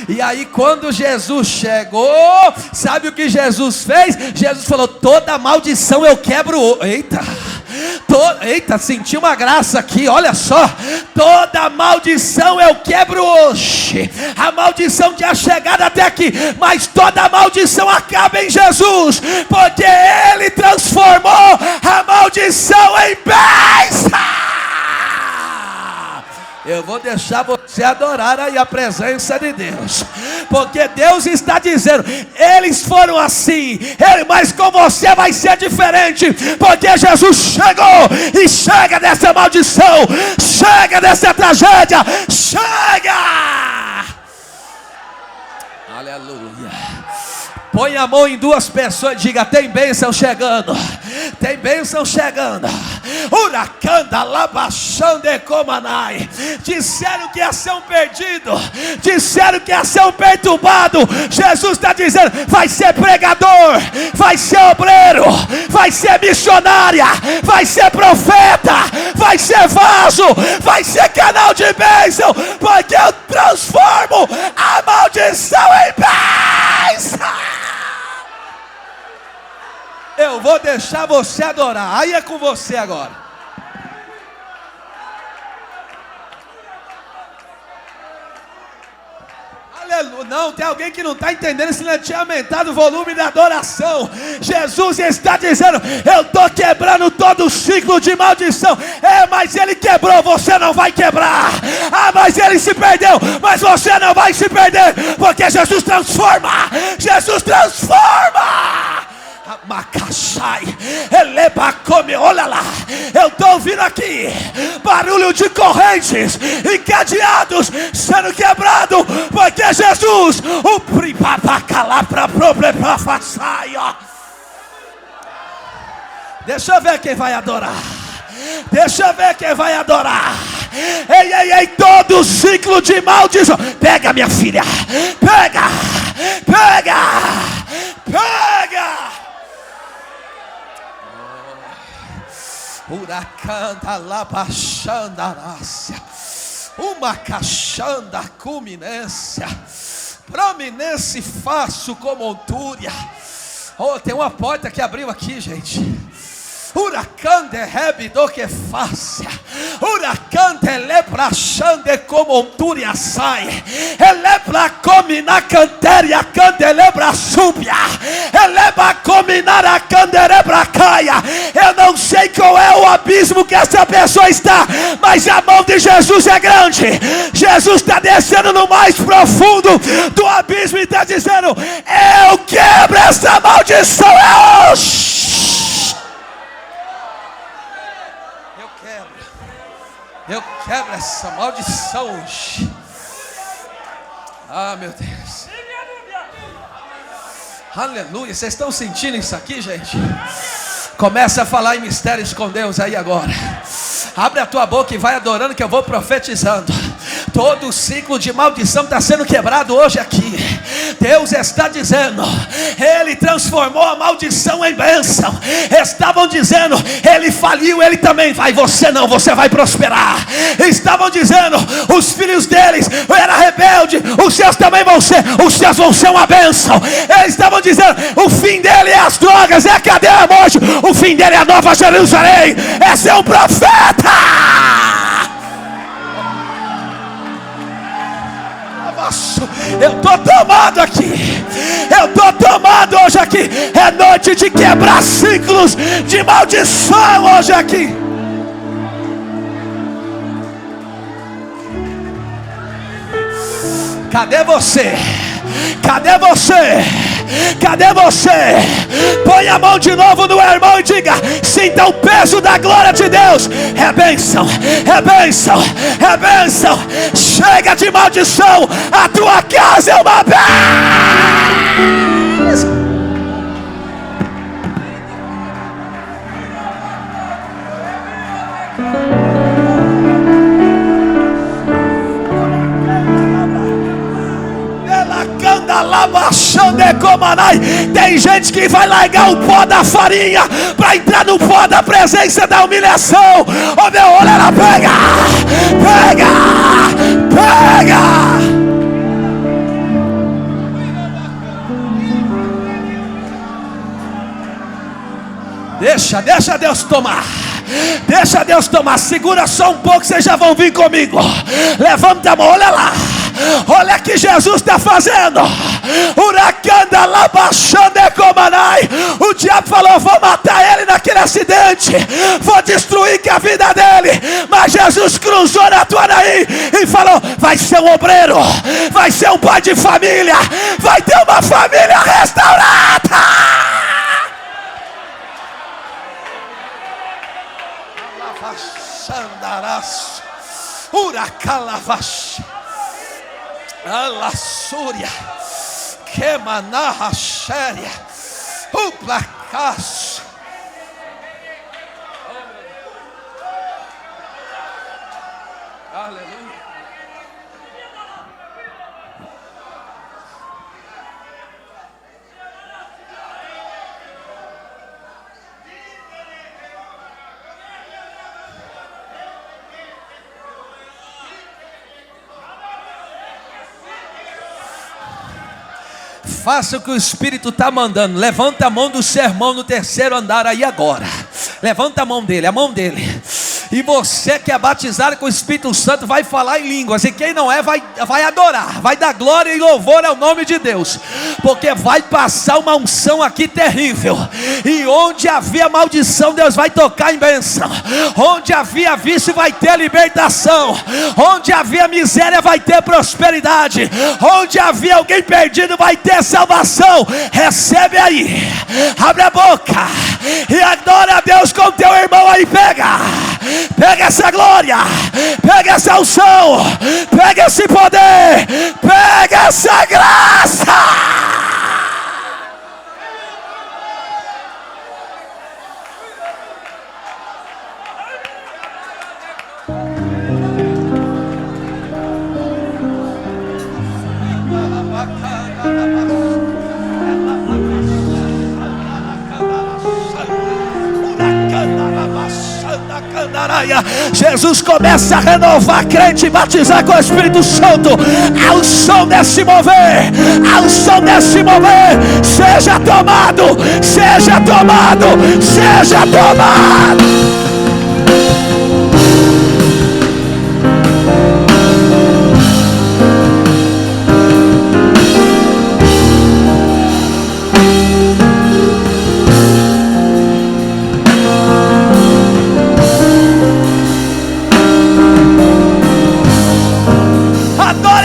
E aí quando Jesus chegou, sabe o que Jesus fez? Jesus falou, toda maldição eu quebro. Eita, senti uma graça aqui, olha só. Toda maldição eu quebro hoje. A maldição tinha chegado até aqui, mas toda maldição acaba em Jesus, porque Ele transformou a maldição em bênção. Eu vou deixar você adorar aí a presença de Deus, porque Deus está dizendo, eles foram assim, mas com você vai ser diferente, porque Jesus chegou, e chega dessa maldição, chega dessa tragédia, chega! Aleluia! Põe a mão em duas pessoas e diga, tem bênção chegando, tem bênção chegando. Huracanda labachande comanai. Disseram que ia ser um perdido, disseram que ia ser um perturbado. Jesus está dizendo, vai ser pregador, vai ser obreiro, vai ser missionária, vai ser profeta, vai ser vaso, vai ser canal de bênção, porque eu transformo a maldição em bênção. Eu vou deixar você adorar. Aí é com você agora. Aleluia. Não, tem alguém que não está entendendo, se não tinha aumentado o volume da adoração. Jesus está dizendo: eu estou quebrando todo o ciclo de maldição. Mas ele quebrou, você não vai quebrar. Mas ele se perdeu, mas você não vai se perder, porque Jesus transforma. Jesus transforma. Macachai, elebacome, olha lá, eu estou ouvindo aqui barulho de correntes e cadeados sendo quebrado, porque Jesus, o pripapacalapra problema façai, ó. Deixa eu ver quem vai adorar. Deixa eu ver quem vai adorar. Ei, todo ciclo de maldição. Pega, minha filha. Pega. Huracanda labachandarácia, uma caixanda cuminência, prominência faço com montúria. Tem uma porta que abriu aqui, gente. Huracande rebido que fácia, huracande lebrachande comontúria sai, elebra comina canteria candelebra súbia, elebra cominar a candelebra caia. Eu não sei qual é o abismo que essa pessoa está, mas a mão de Jesus é grande. Jesus está descendo no mais profundo do abismo e está dizendo: eu quebro essa maldição, é hoje. Eu quebro essa maldição hoje. Meu Deus. Aleluia. Vocês estão sentindo isso aqui, gente? Começa a falar em mistérios com Deus aí agora. Abre a tua boca e vai adorando, que eu vou profetizando. Todo o ciclo de maldição está sendo quebrado hoje aqui. Deus está dizendo: Ele transformou a maldição em bênção. Estavam dizendo: Ele faliu, Ele também vai. Você não, você vai prosperar. Estavam dizendo: os filhos deles eram rebeldes, os seus também vão ser. Os seus vão ser uma bênção. Eles estavam dizendo: o fim dele é as drogas, é a cadeia à morte. O fim dele é a Nova Jerusalém. É ser um profeta. Eu estou tomado aqui. Eu estou tomado hoje aqui. É noite de quebrar ciclos de maldição hoje aqui. Cadê você? Cadê você? Cadê você? Põe a mão de novo no irmão e diga: sinta o peso da glória de Deus. É bênção, é bênção, é bênção. Chega de maldição. A tua casa é uma bênção. Tem gente que vai largar o pó da farinha para entrar no pó da presença da humilhação. Oh meu, olha ela, pega. Deixa Deus tomar. Deixa Deus tomar. Segura só um pouco, vocês já vão vir comigo. Levanta a mão, olha lá. Olha o que Jesus está fazendo. Huracanda labaxande comanai. O diabo falou: vou matar ele naquele acidente, vou destruir que a vida dele. Mas Jesus cruzou na Tuanaí e falou: vai ser um obreiro, vai ser um pai de família, vai ter uma família restaurada. Xandaraço, Uracalavax, Alassúria, Quemanarra Xéria, Uplacaço. Aleluia. Faça o que o Espírito está mandando. Levanta a mão do seu irmão no terceiro andar aí agora. Levanta a mão dele, E você que é batizado com o Espírito Santo vai falar em línguas. E quem não é, vai adorar, vai dar glória e louvor ao nome de Deus. Porque vai passar uma unção aqui terrível. E onde havia maldição, Deus vai tocar em bênção. Onde havia vício, vai ter libertação. Onde havia miséria, vai ter prosperidade. Onde havia alguém perdido, vai ter salvação. Recebe aí, abre a boca e adora a Deus com teu irmão aí. Pega essa glória, pega essa unção, pega esse poder, pega essa graça. Jesus começa a renovar crente, batizar com o Espírito Santo. Ao som desse mover, ao som desse mover, seja tomado, seja tomado, seja tomado.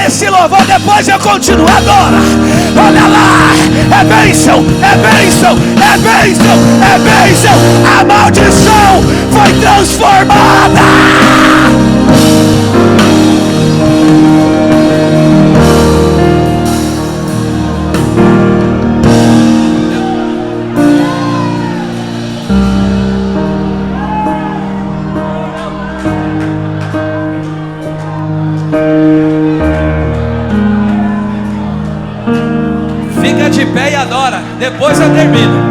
Esse louvor, depois eu continuo, adora. Olha lá, é bênção, é bênção, é bênção, é bênção. A maldição foi transformada. De pé e adora, depois eu termino.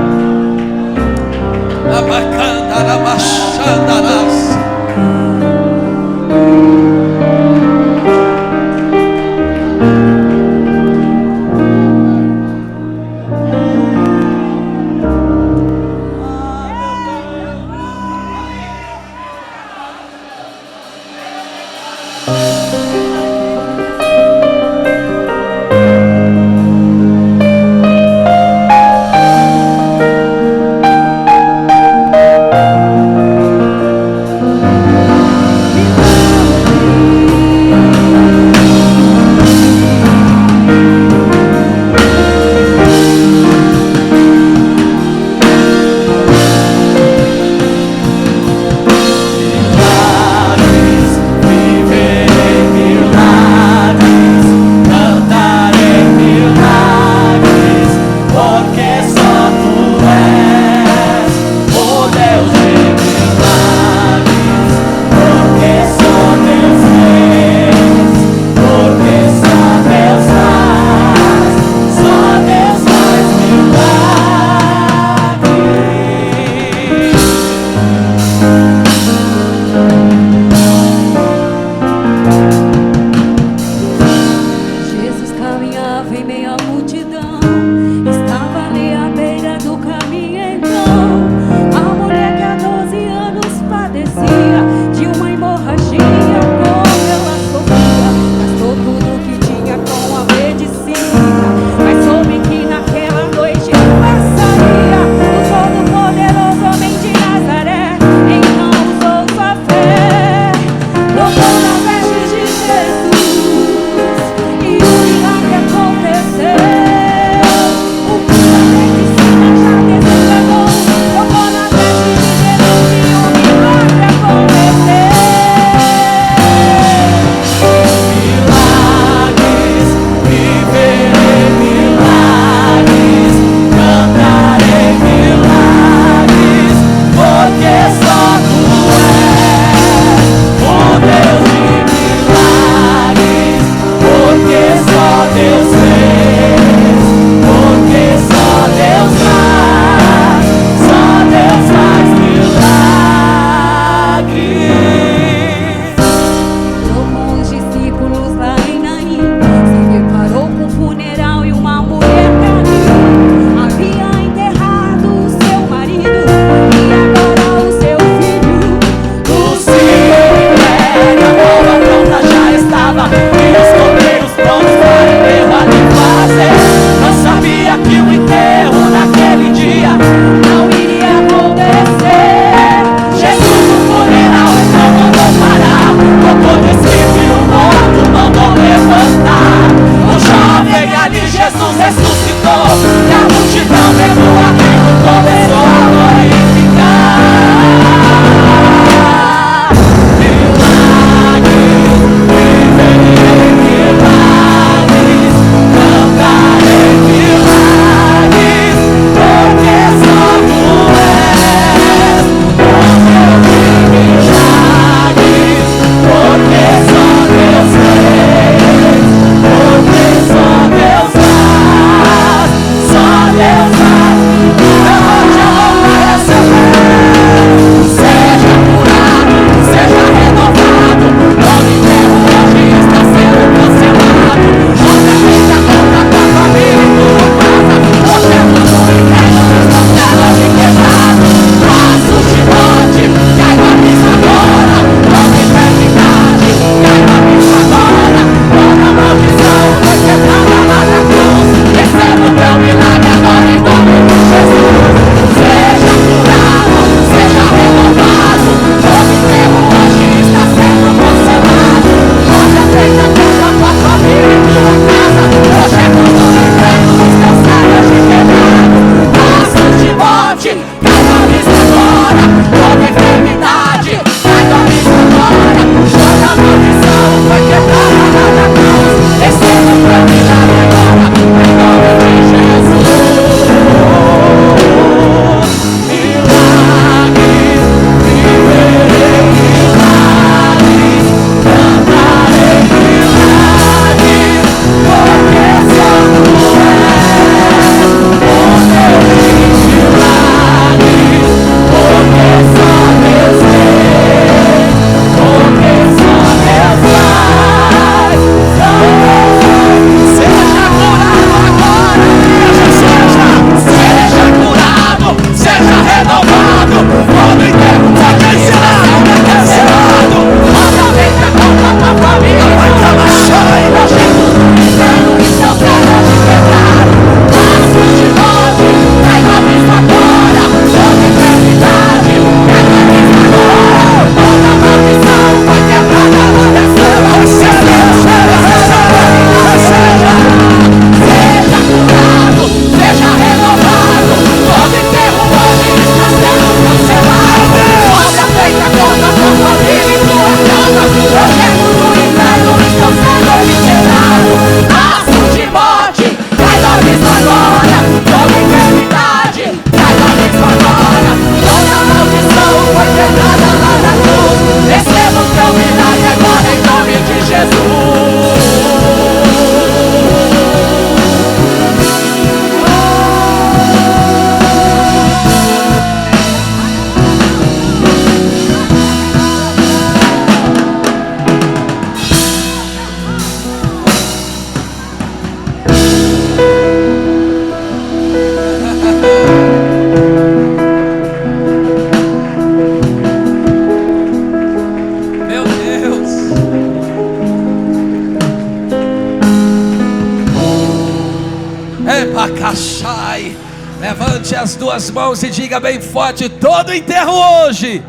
Cachai. Levante as duas mãos e diga bem forte: todo enterro hoje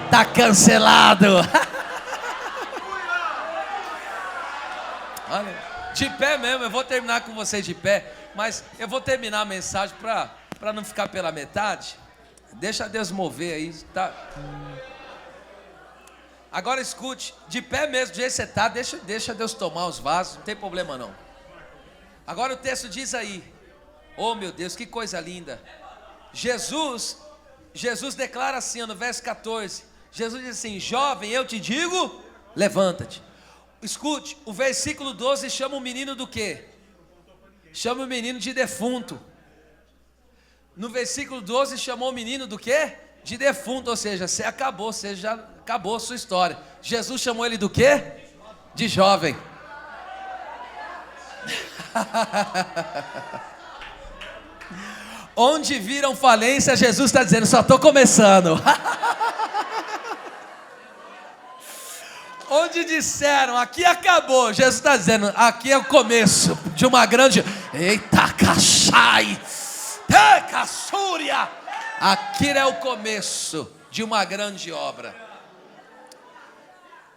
está cancelado. Olha, de pé mesmo, eu vou terminar com vocês de pé, mas eu vou terminar a mensagem para não ficar pela metade. Deixa Deus mover aí, tá? Agora escute, de pé mesmo, do jeito que você está, deixa Deus tomar os vasos, não tem problema não. Agora o texto diz aí, oh meu Deus, que coisa linda. Jesus declara assim, no verso 14, Jesus diz assim: jovem, eu te digo, levanta-te. Escute, o versículo 12 chama o menino do quê? Chama o menino de defunto. No versículo 12 chamou o menino do quê? De defunto, ou seja, você já acabou a sua história. Jesus chamou ele do quê? De jovem. Onde viram falência, Jesus está dizendo: só estou começando. Onde disseram, aqui acabou, Jesus está dizendo, aqui é o começo de uma grande... Eita, cachai! Caçúria! Aqui é o começo de uma grande obra.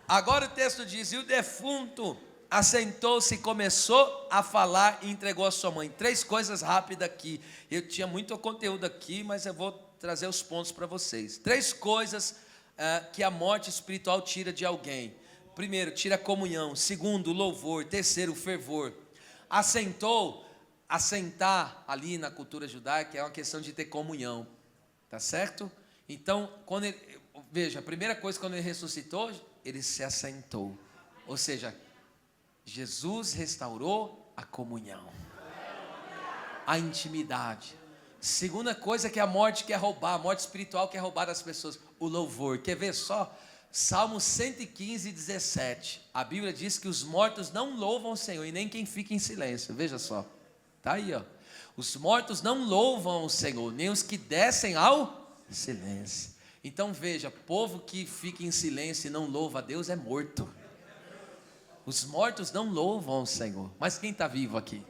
Agora o texto diz: e o defunto assentou-se e começou a falar e entregou a sua mãe. 3 coisas rápidas aqui. Eu tinha muito conteúdo aqui, mas eu vou trazer os pontos para vocês. 3 coisas que a morte espiritual tira de alguém. Primeiro, tira a comunhão. Segundo, o louvor. Terceiro, o fervor. Assentar ali na cultura judaica é uma questão de ter comunhão, tá certo? Então, veja, a primeira coisa, quando ele ressuscitou, ele se assentou, ou seja, Jesus restaurou a comunhão, a intimidade. Segunda coisa que a morte quer roubar, a morte espiritual quer roubar das pessoas, o louvor. Quer ver só? Salmo 115, 17, a Bíblia diz que os mortos não louvam o Senhor, e nem quem fica em silêncio. Veja só, está aí, ó. Os mortos não louvam o Senhor, nem os que descem ao silêncio. Então veja, povo que fica em silêncio e não louva a Deus é morto. Os mortos não louvam o Senhor, mas quem está vivo aqui?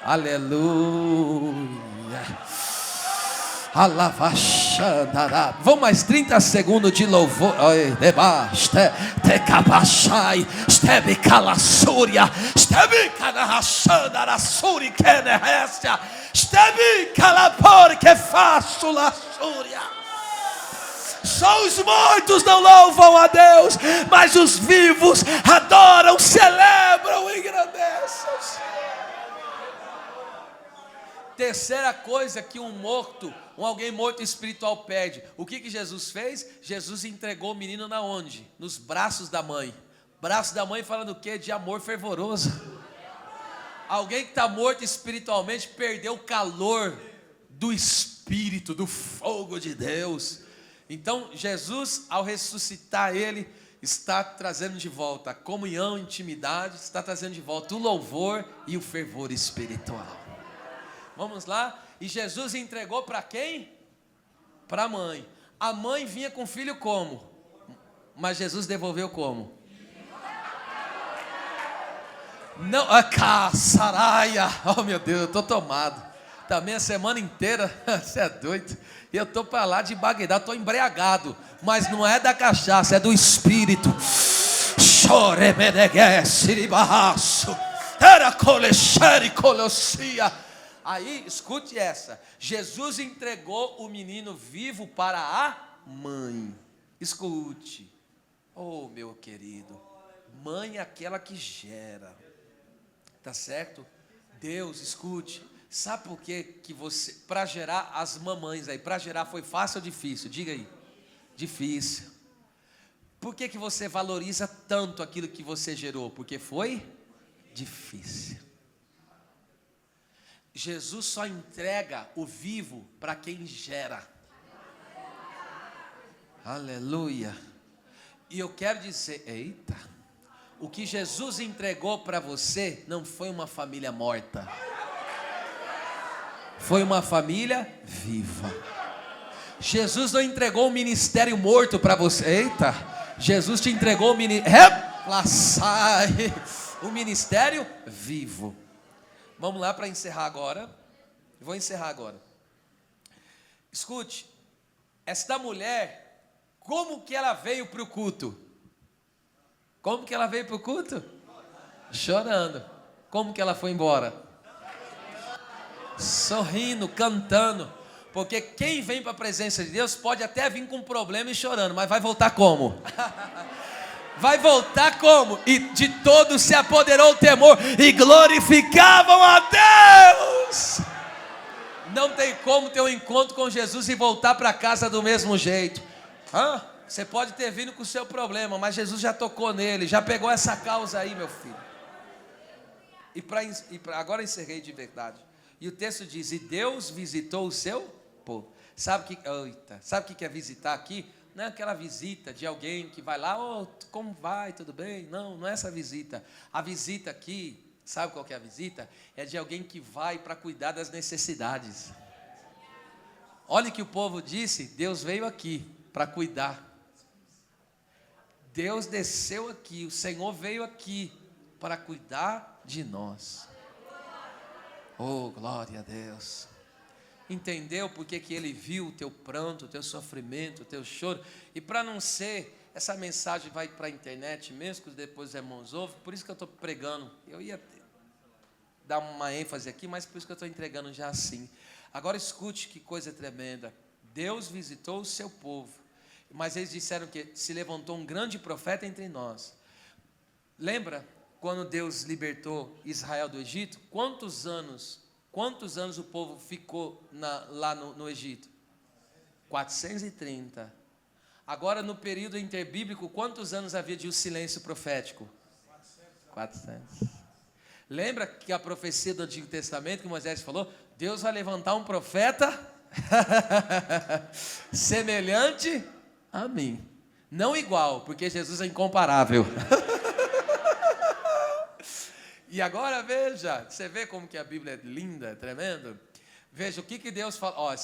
Aleluia. Vamos mais 30 segundos de louvor. Só os mortos não louvam a Deus, mas os vivos adoram, celebram e engrandecem. Terceira coisa que alguém morto espiritual pede. O que Jesus fez? Jesus entregou o menino na onde? Nos braços da mãe. Braço da mãe falando o quê? De amor fervoroso. Alguém que está morto espiritualmente perdeu o calor do Espírito, do fogo de Deus. Então Jesus, ao ressuscitar ele, está trazendo de volta a comunhão, intimidade, está trazendo de volta o louvor e o fervor espiritual. Vamos lá? E Jesus entregou para quem? Para a mãe. A mãe vinha com o filho como? Mas Jesus devolveu como? Não, a caçaraia. Oh meu Deus, eu estou tomado. Também a semana inteira, você é doido. E eu estou para lá de Bagdá, estou embriagado. Mas não é da cachaça, é do Espírito. Aí, escute essa. Jesus entregou o menino vivo para a mãe. Escute. Oh, meu querido. Mãe é aquela que gera. Tá certo? Deus, escute. Sabe por quê que você, para gerar as mamães aí, para gerar foi fácil ou difícil? Diga aí. Difícil. Por que que você valoriza tanto aquilo que você gerou? Porque foi difícil. Jesus só entrega o vivo para quem gera. Aleluia. E eu quero dizer, eita, o que Jesus entregou para você não foi uma família morta. Foi uma família viva. Jesus não entregou um ministério morto para você. Eita, Jesus te entregou o ministério. um ministério vivo. Vamos lá para encerrar agora. Vou encerrar agora. Escute, esta mulher, como que ela veio para o culto? Como que ela veio para o culto? Chorando. Como que ela foi embora? Sorrindo, cantando. Porque quem vem para a presença de Deus pode até vir com problema e chorando, mas vai voltar como? Vai voltar como? E de todos se apoderou o temor e glorificavam a Deus. Não tem como ter um encontro com Jesus e voltar para casa do mesmo jeito. Você pode ter vindo com o seu problema, mas Jesus já tocou nele, já pegou essa causa aí, meu filho. Agora encerrei de verdade. E o texto diz: e Deus visitou o seu povo. Sabe o que é visitar aqui? Não é aquela visita de alguém que vai lá, como vai, tudo bem? Não é essa visita. A visita aqui, sabe qual que é a visita? É de alguém que vai para cuidar das necessidades. Olha o que o povo disse: Deus veio aqui para cuidar. Deus desceu aqui, o Senhor veio aqui para cuidar de nós. Oh, glória a Deus. Entendeu porque que ele viu o teu pranto, o teu sofrimento, o teu choro? E para não ser, essa mensagem vai para a internet mesmo, que depois os irmãos ouvem, por isso que eu estou pregando. Eu ia dar uma ênfase aqui, mas por isso que eu estou entregando já assim. Agora escute que coisa tremenda. Deus visitou o seu povo, mas eles disseram que se levantou um grande profeta entre nós. Lembra quando Deus libertou Israel do Egito? Quantos anos o povo ficou lá no Egito? 430. Agora, no período interbíblico, quantos anos havia de um silêncio profético? 400. Lembra que a profecia do Antigo Testamento, que Moisés falou? Deus vai levantar um profeta semelhante a mim. Não igual, porque Jesus é incomparável. E agora veja, você vê como que a Bíblia é linda, é tremendo? Veja o que Deus fala.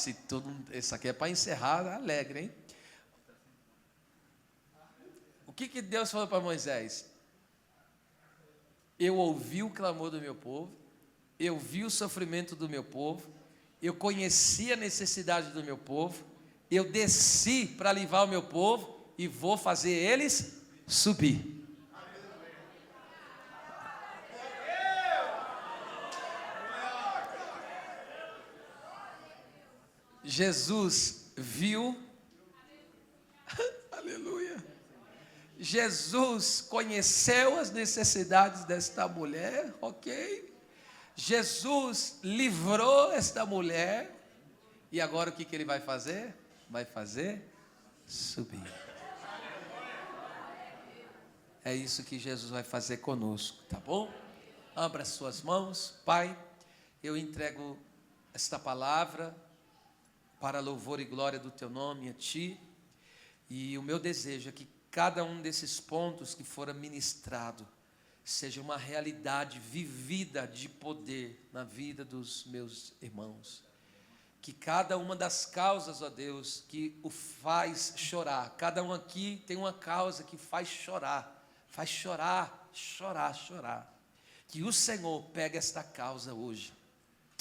Isso aqui é para encerrar alegre, hein? O que Deus falou para Moisés? Eu ouvi o clamor do meu povo, eu vi o sofrimento do meu povo, eu conheci a necessidade do meu povo, eu desci para livrar o meu povo e vou fazer eles subir. Jesus viu, aleluia, Jesus conheceu as necessidades desta mulher, ok? Jesus livrou esta mulher, e agora o que ele vai fazer? Vai fazer subir. É isso que Jesus vai fazer conosco, tá bom? Abra as suas mãos. Pai, eu entrego esta palavra para louvor e glória do teu nome a ti, e o meu desejo é que cada um desses pontos que fora ministrado seja uma realidade vivida de poder na vida dos meus irmãos. Que cada uma das causas, ó Deus, que o faz chorar, cada um aqui tem uma causa que faz chorar, chorar. Que o Senhor pegue esta causa hoje,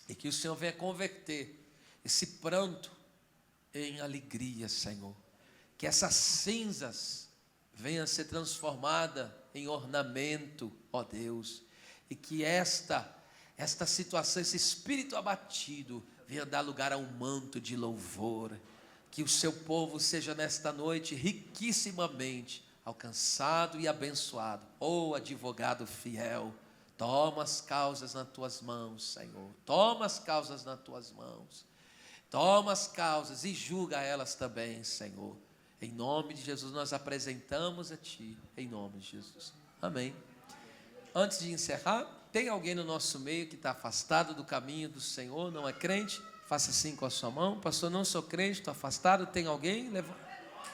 e que o Senhor venha converter esse pranto em alegria, Senhor. Que essas cinzas venham a ser transformadas em ornamento, ó Deus. E que esta situação, esse espírito abatido, venha dar lugar a um manto de louvor. Que o seu povo seja nesta noite riquissimamente alcançado e abençoado. Oh, advogado fiel, toma as causas nas tuas mãos, Senhor. Toma as causas nas tuas mãos. Toma as causas e julga elas também, Senhor. Em nome de Jesus nós apresentamos a Ti, em nome de Jesus. Amém. Antes de encerrar, tem alguém no nosso meio que está afastado do caminho do Senhor, não é crente? Faça assim com a sua mão. Pastor, não sou crente, estou afastado. Tem alguém? Levanta.